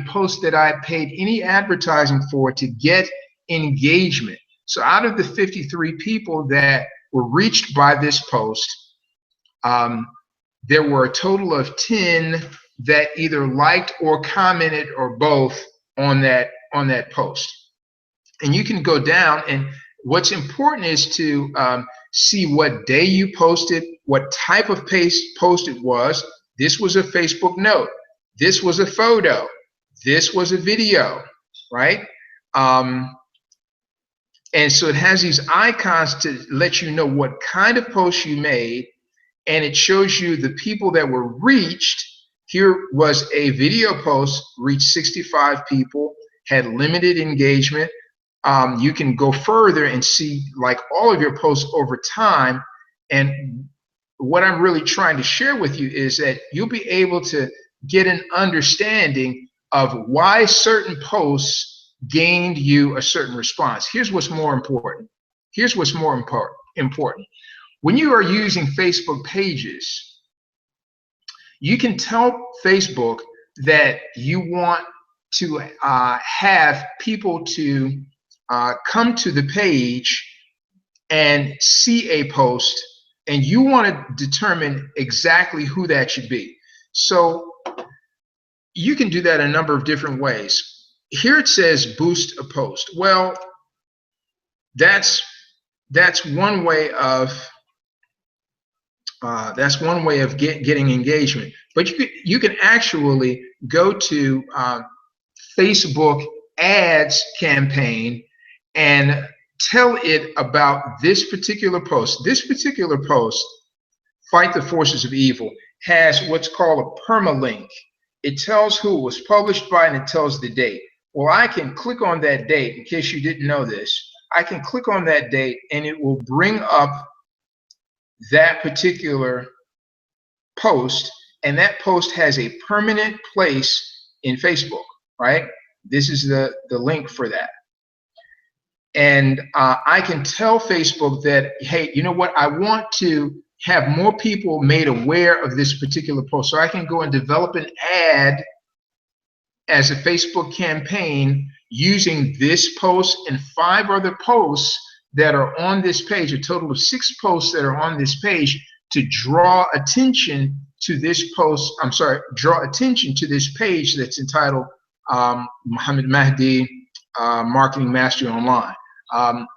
post that I paid any advertising for to get engagement. So out of the 53 people that were reached by this post, there were a total of 10 that either liked or commented or both on that post. And you can go down, and what's important is to see what day you posted, what type of post it was. This was a Facebook note. This was a photo. This was a video, right? And so it has these icons to let you know what kind of post you made, and it shows you the people that were reached. Here was a video post, reached 65 people, had limited engagement. You can go further and see like all of your posts over time. And what I'm really trying to share with you is that you'll be able to get an understanding of why certain posts gained you a certain response. Here's what's more important. When you are using Facebook pages, you can tell Facebook that you want to have people to come to the page and see a post, and you want to determine exactly who that should be. So you can do that a number of different ways. Here it says boost a post. Well, that's one way of getting engagement. But you can actually go to Facebook ads campaign and tell it about this particular post. This particular post, Fight the Forces of Evil, has what's called a permalink. It tells who it was published by, and it tells the date. Well, I can click on that date. In case you didn't know this, I can click on that date, and it will bring up that particular post, and that post has a permanent place in Facebook, right? This is the link for that. And I can tell Facebook that, hey, you know what? I want to have more people made aware of this particular post. So I can go and develop an ad as a Facebook campaign using this post and 5 other posts that are on this page, a total of 6 posts that are on this page, to draw attention to this post. Draw attention to this page that's entitled Muhammad Mahdi Marketing Mastery Online.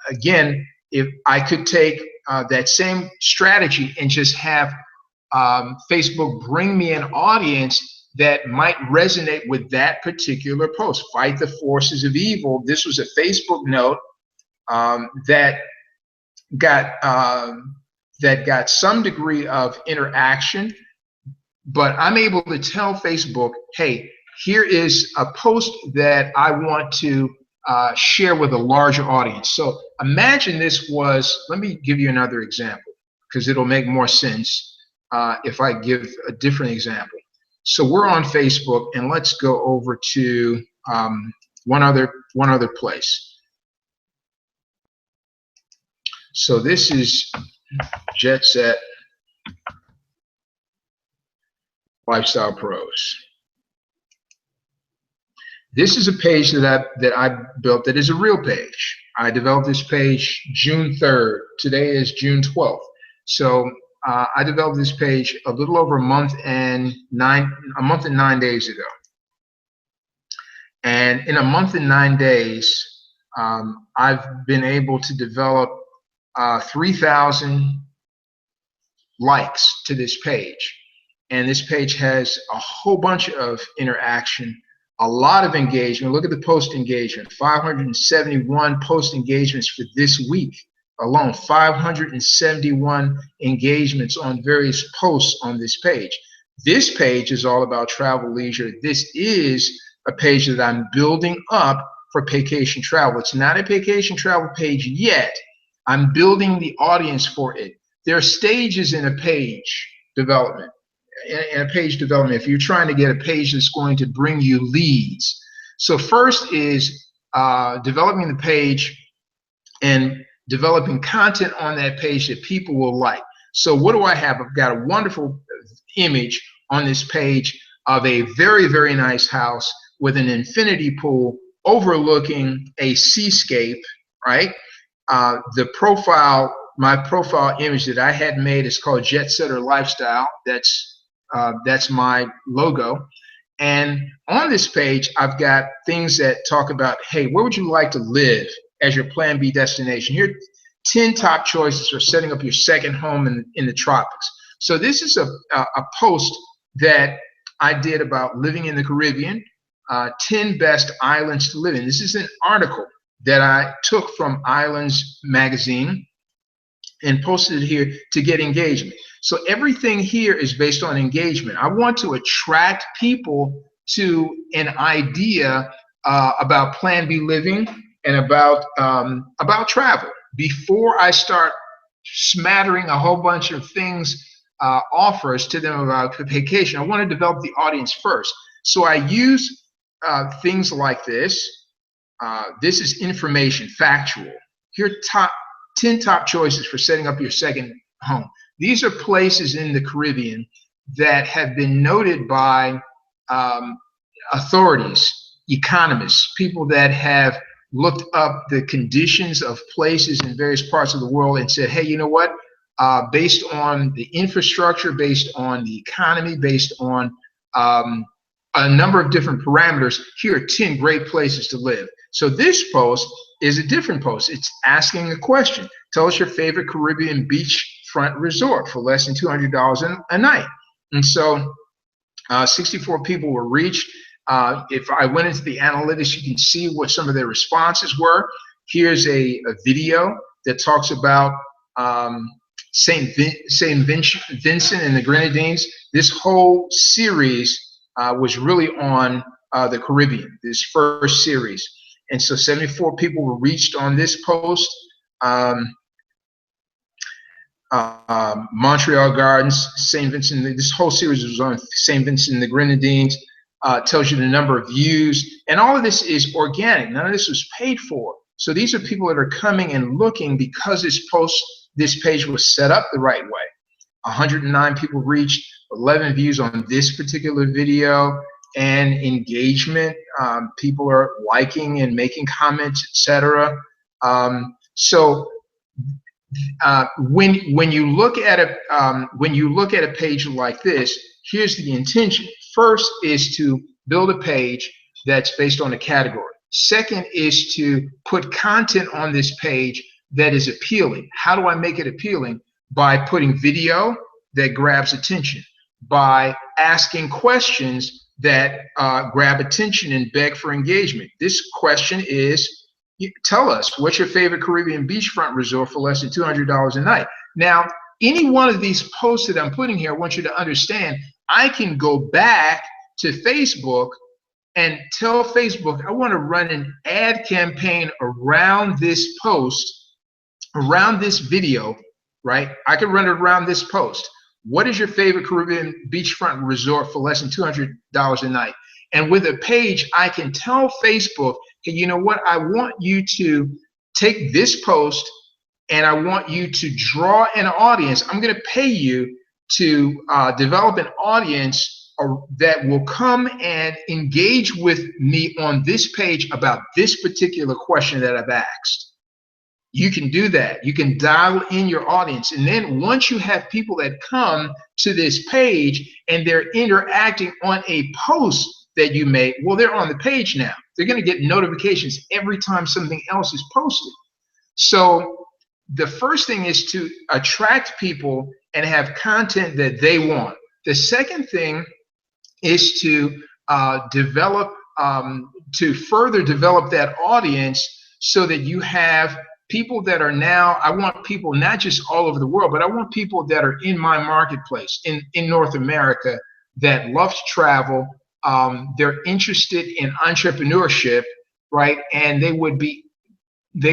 Again, if I could take that same strategy and just have Facebook bring me an audience that might resonate with that particular post. Fight the Forces of Evil. This was a Facebook note that got some degree of interaction, but I'm able to tell Facebook, hey, here is a post that I want to share with a larger audience. So imagine this was, let me give you another example because it'll make more sense if I give a different example. So we're on Facebook, and let's go over to one other place. So this is Jet Set Lifestyle Pros. This is a page that I built that is a real page. I developed this page June 3rd. Today is June 12th. So I developed this page a little over a month and 9 days ago. And in a month and 9 days, I've been able to develop 3,000 likes to this page. And this page has a whole bunch of interaction, a lot of engagement. Look at the post engagement, 571 post engagements for this week alone, 571 engagements on various posts on this page. This page is all about travel leisure. This is a page that I'm building up for Paycation Travel. It's not a Paycation Travel page yet. I'm building the audience for it. There are stages in a page development. In a page development, if you're trying to get a page that's going to bring you leads. So first is developing the page and developing content on that page that people will like. So what do I have? I've got a wonderful image on this page of a very, very nice house with an infinity pool overlooking a seascape, right? My profile image that I had made is called Jet Setter Lifestyle. That's my logo. And on this page, I've got things that talk about, hey, where would you like to live as your Plan B destination? Here are 10 top choices for setting up your second home in the tropics. So this is a post that I did about living in the Caribbean, 10 best islands to live in. This is an article that I took from Islands magazine and posted it here to get engagement. So everything here is based on engagement. I want to attract people to an idea about Plan B living and about travel before I start smattering a whole bunch of things, offers to them about vacation. I want to develop the audience first. So I use things like this. This is information, factual. Here are 10 top choices for setting up your second home. These are places in the Caribbean that have been noted by authorities, economists, people that have looked up the conditions of places in various parts of the world and said, hey, you know what? Based on the infrastructure, based on the economy, based on a number of different parameters, here are 10 great places to live. So this post is a different post. It's asking a question. Tell us your favorite Caribbean beachfront resort for less than $200 a night. And so 64 people were reached. If I went into the analytics, you can see what some of their responses were. Here's a video that talks about St. Vincent and the Grenadines. This whole series was really on the Caribbean, this first series. And so 74 people were reached on this post. Montreal Gardens, St. Vincent, this whole series was on St. Vincent and the Grenadines. Tells you the number of views, and all of this is organic. None of this was paid for. So these are people that are coming and looking because this page was set up the right way. 109 people reached, 11 views on this particular video, and engagement. People are liking and making comments, etc. So when you look at a page like this, here's the intention. First is to build a page that's based on a category. Second is to put content on this page that is appealing. How do I make it appealing? By putting video that grabs attention, by asking questions that grab attention and beg for engagement. This question is, tell us, what's your favorite Caribbean beachfront resort for less than $200 a night? Now, any one of these posts that I'm putting here, I want you to understand, I can go back to Facebook and tell Facebook, I want to run an ad campaign around this post, around this video, right? I can run it around this post. What is your favorite Caribbean beachfront resort for less than $200 a night? And with a page, I can tell Facebook, hey, you know what? I want you to take this post and I want you to draw an audience. I'm going to pay you to develop an audience that will come and engage with me on this page about this particular question that I've asked. You can do that. You can dial in your audience. And then once you have people that come to this page and they're interacting on a post that you made, well, they're on the page now. They're going to get notifications every time something else is posted. So the first thing is to attract people and have content that they want. The second thing is to to further develop that audience so that you have people that are now, I want people not just all over the world, but I want people that are in my marketplace in North America that love to travel. They're interested in entrepreneurship, right? And they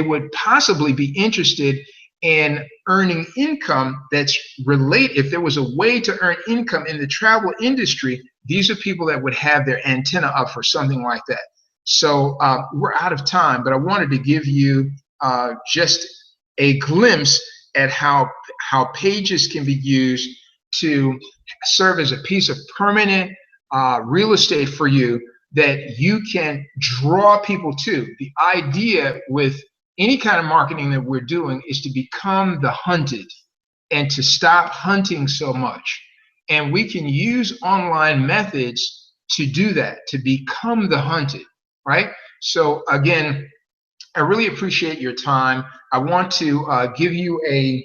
would possibly be interested in earning income that's related. If there was a way to earn income in the travel industry, these are people that would have their antenna up for something like that. So we're out of time, but I wanted to give you just a glimpse at how pages can be used to serve as a piece of permanent real estate for you that you can draw people to. The idea with any kind of marketing that we're doing is to become the hunted and to stop hunting so much. And we can use online methods to do that, to become the hunted, right? So again, I really appreciate your time. I want to give you a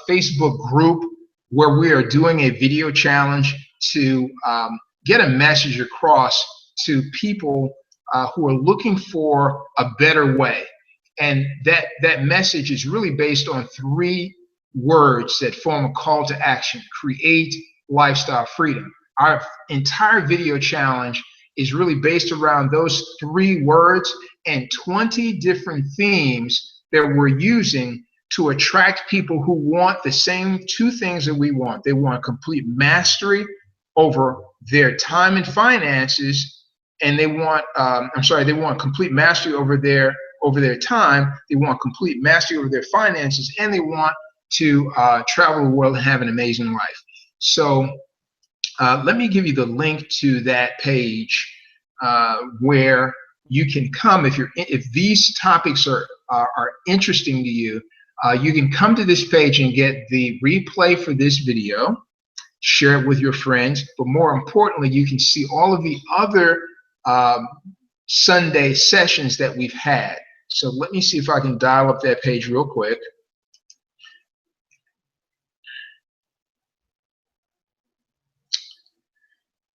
Facebook group where we are doing a video challenge to get a message across to people who are looking for a better way. And that message is really based on 3 words that form a call to action: create lifestyle freedom. Our entire video challenge is really based around those 3 words and 20 different themes that we're using to attract people who want the same 2 things that we want. They want complete mastery over their time and finances, and they want they want complete mastery over their time. They want complete mastery over their finances, and they want to travel the world and have an amazing life. So let me give you the link to that page where you can come if these topics are interesting to you. You can come to this page and get the replay for this video, share it with your friends, but more importantly, you can see all of the other Sunday sessions that we've had. So let me see if I can dial up that page real quick.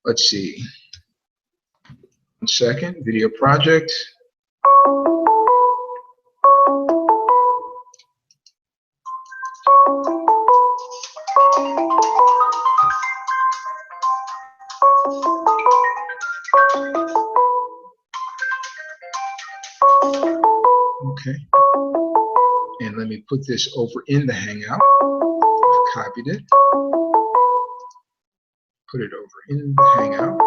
Let's see. 1 second. Video project. Okay. And let me put this over in the Hangout. I've copied it. Put it over in the Hangout.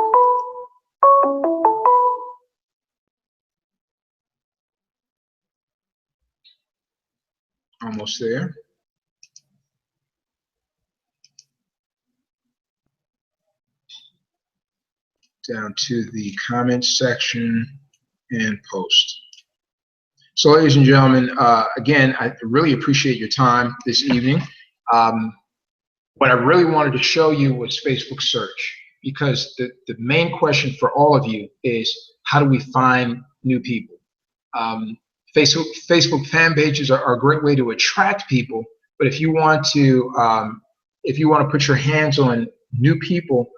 Almost there. Down to the comments section and post. So ladies and gentlemen, again, I really appreciate your time this evening. What I really wanted to show you was Facebook search, because the main question for all of you is, how do we find new people? Facebook fan pages are a great way to attract people, but if you want to put your hands on new people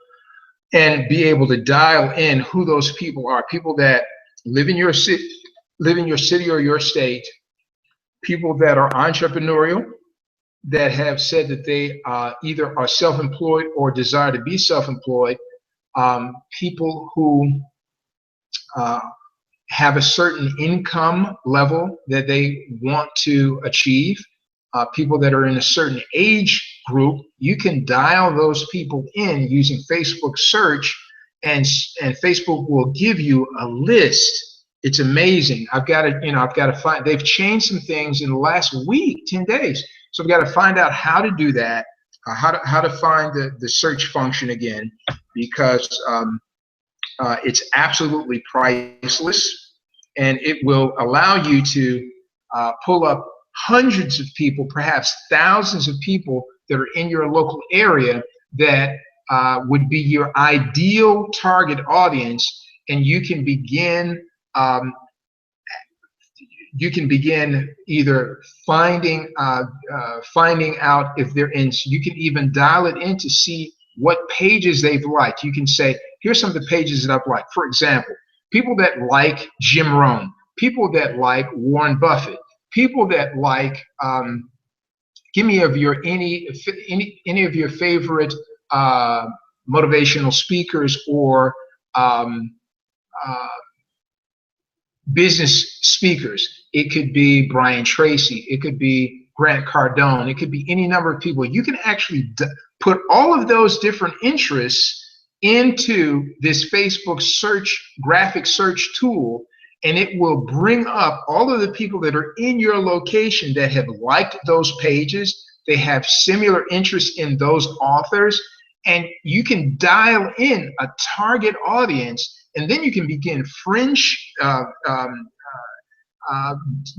and be able to dial in who those people are, people that live in your city or your state, people that are entrepreneurial, that have said that they either are self-employed or desire to be self-employed, people who have a certain income level that they want to achieve, people that are in a certain age group. You can dial those people in using Facebook search, and Facebook will give you a list. It's amazing. I've got to find. They've changed some things in the last week, 10 days. So I've got to find out how to do that, how to find the search function again, because it's absolutely priceless, and it will allow you to pull up hundreds of people, perhaps thousands of people that are in your local area that would be your ideal target audience, and you can begin either finding out if they're in. You can even dial it in to see what pages they've liked. You can say, here's some of the pages that I've liked. For example, people that like Jim Rohn, people that like Warren Buffett, people that like give me of your any of your favorite motivational speakers or business speakers. It could be Brian Tracy, it could be Grant Cardone, it could be any number of people. You can actually put all of those different interests into this Facebook graphic search tool, and it will bring up all of the people that are in your location that have liked those pages. They have similar interests in those authors, and you can dial in a target audience, and then you can begin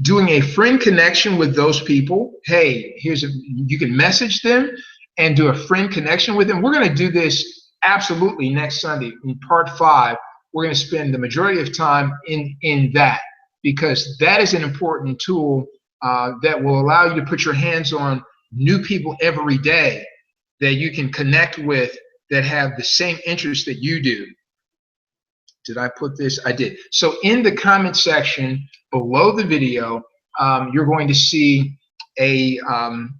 doing a friend connection with those people. Hey, you can message them and do a friend connection with them. We're going to do this absolutely next Sunday in part 5. We're going to spend the majority of time in that, because that is an important tool that will allow you to put your hands on new people every day that you can connect with that have the same interests that you do. Did I put this? I did. So in the comment section below the video, you're going to see a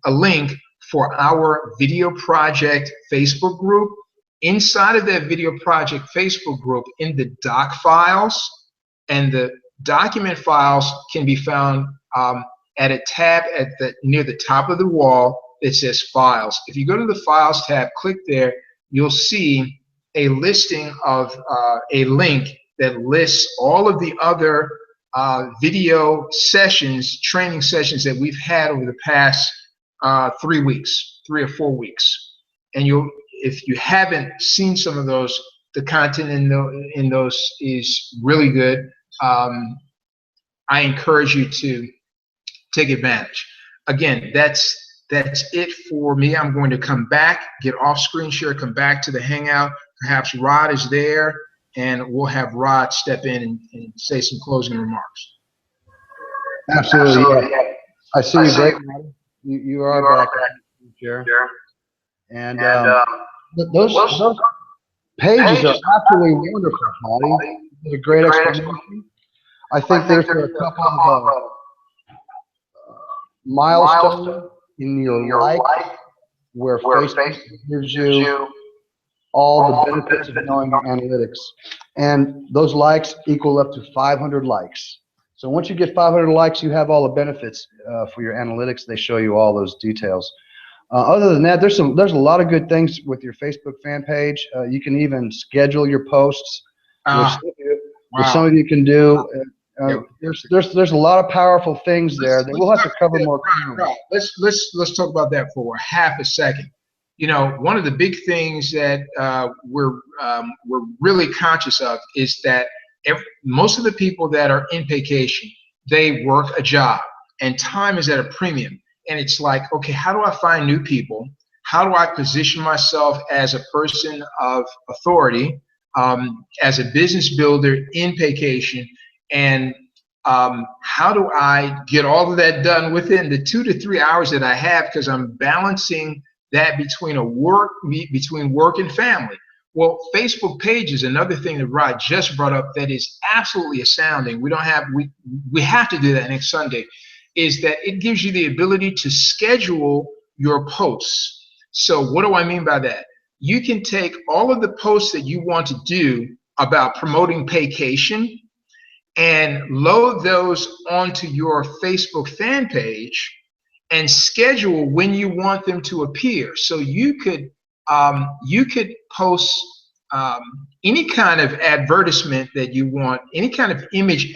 link for our video project Facebook group. Inside of that video project Facebook group, in the doc files, and the document files can be found at a tab near the top of the wall that says Files. If you go to the Files tab, click there, you'll see a listing of a link that lists all of the other video sessions, training sessions that we've had over the past 3 or 4 weeks. And if you haven't seen some of those, the content in those is really good. I encourage you to take advantage. Again, that's it for me. I'm going to come back, get off screen share, come back to the Hangout. Perhaps Rod is there, and we'll have Rod step in and say some closing remarks. Absolutely. Yeah. I see you, Greg. You are back, Chair. And those pages are absolutely wonderful, Holly. It's a great explanation. I think there's a couple of milestones in your life where Facebook gives you all the benefits of knowing analytics. And those likes equal up to 500 likes. So once you get 500 likes, you have all the benefits for your analytics. They show you all those details. Other than that, there's a lot of good things with your Facebook fan page. You can even schedule your posts, which some of you can do. There's a lot of powerful things there that we'll have to cover more. Let's talk about that for half a second. You know, one of the big things that we're really conscious of is that most of the people that are in Paycation, they work a job, and time is at a premium. And it's like, okay, how do I find new people? How do I position myself as a person of authority, as a business builder in Paycation? And how do I get all of that done within the 2 to 3 hours that I have, because I'm balancing that between work and family. Well, Facebook page is another thing that Rod just brought up that is absolutely astounding. We have to do that next Sunday. Is that it gives you the ability to schedule your posts. So what do I mean by that? You can take all of the posts that you want to do about promoting Paycation and load those onto your Facebook fan page and schedule when you want them to appear. So you could post any kind of advertisement that you want, any kind of image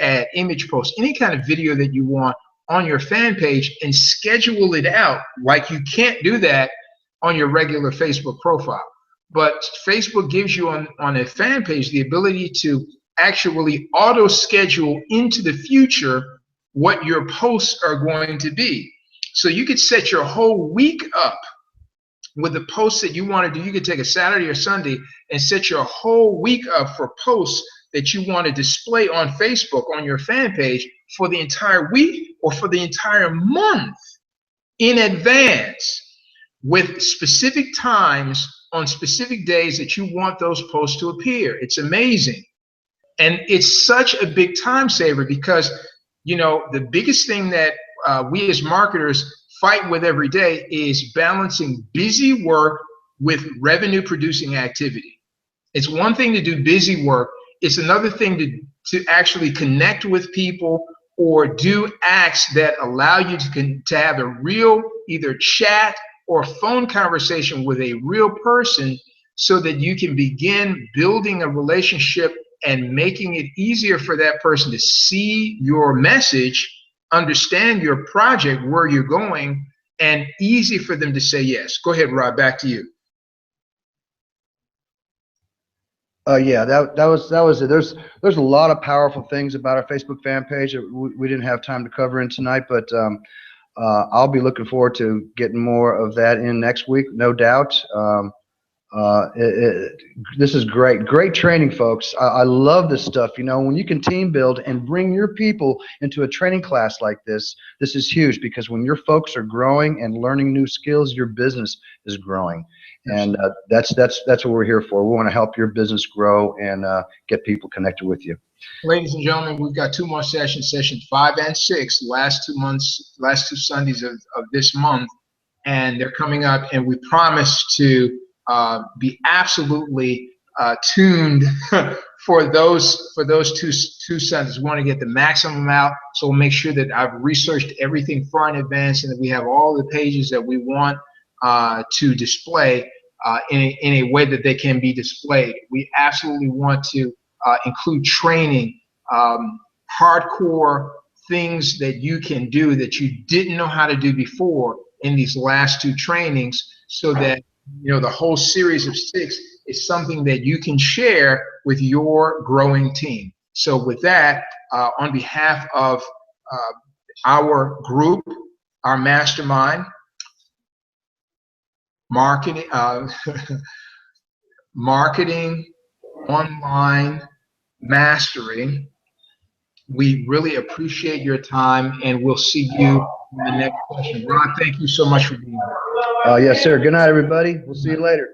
post, any kind of video that you want on your fan page, and schedule it out. Like, you can't do that on your regular Facebook profile. But Facebook gives you on a fan page the ability to actually auto schedule into the future what your posts are going to be. So you could set your whole week up with the posts that you want to do. You could take a Saturday or Sunday and set your whole week up for posts that you want to display on Facebook on your fan page for the entire week or for the entire month in advance, with specific times on specific days that you want those posts to appear. It's amazing. And it's such a big time saver because, you know, the biggest thing that we as marketers fight with every day is balancing busy work with revenue producing activity. It's one thing to do busy work. It's another thing to actually connect with people or do acts that allow you to have a real either chat or phone conversation with a real person so that you can begin building a relationship and making it easier for that person to see your message, understand your project, where you're going, and easy for them to say yes. Go ahead, Rob, back to you. Yeah, that was it. There's a lot of powerful things about our Facebook fan page that we didn't have time to cover in tonight, but I'll be looking forward to getting more of that in next week, no doubt. This is great training, folks. I love this stuff. You know, when you can team build and bring your people into a training class like this is huge, because when your folks are growing and learning new skills, your business is growing. And that's what we're here for. We want to help your business grow and get people connected with you. Ladies and gentlemen, we've got 2 more sessions, sessions 5 and 6, last 2 Sundays of this month, and they're coming up, and we promise to be absolutely tuned for those two Sundays. We want to get the maximum out, so we'll make sure that I've researched everything far in advance and that we have all the pages that we want to display in a way that they can be displayed. We absolutely want to include training, hardcore things that you can do that you didn't know how to do before in these last 2 trainings, so that, you know, the whole series of 6 is something that you can share with your growing team. So with that, on behalf of our group, our mastermind, marketing, marketing online mastery, we really appreciate your time, and we'll see you in the next session. Ron, thank you so much for being here. Yes, sir. Good night, everybody. We'll see you later.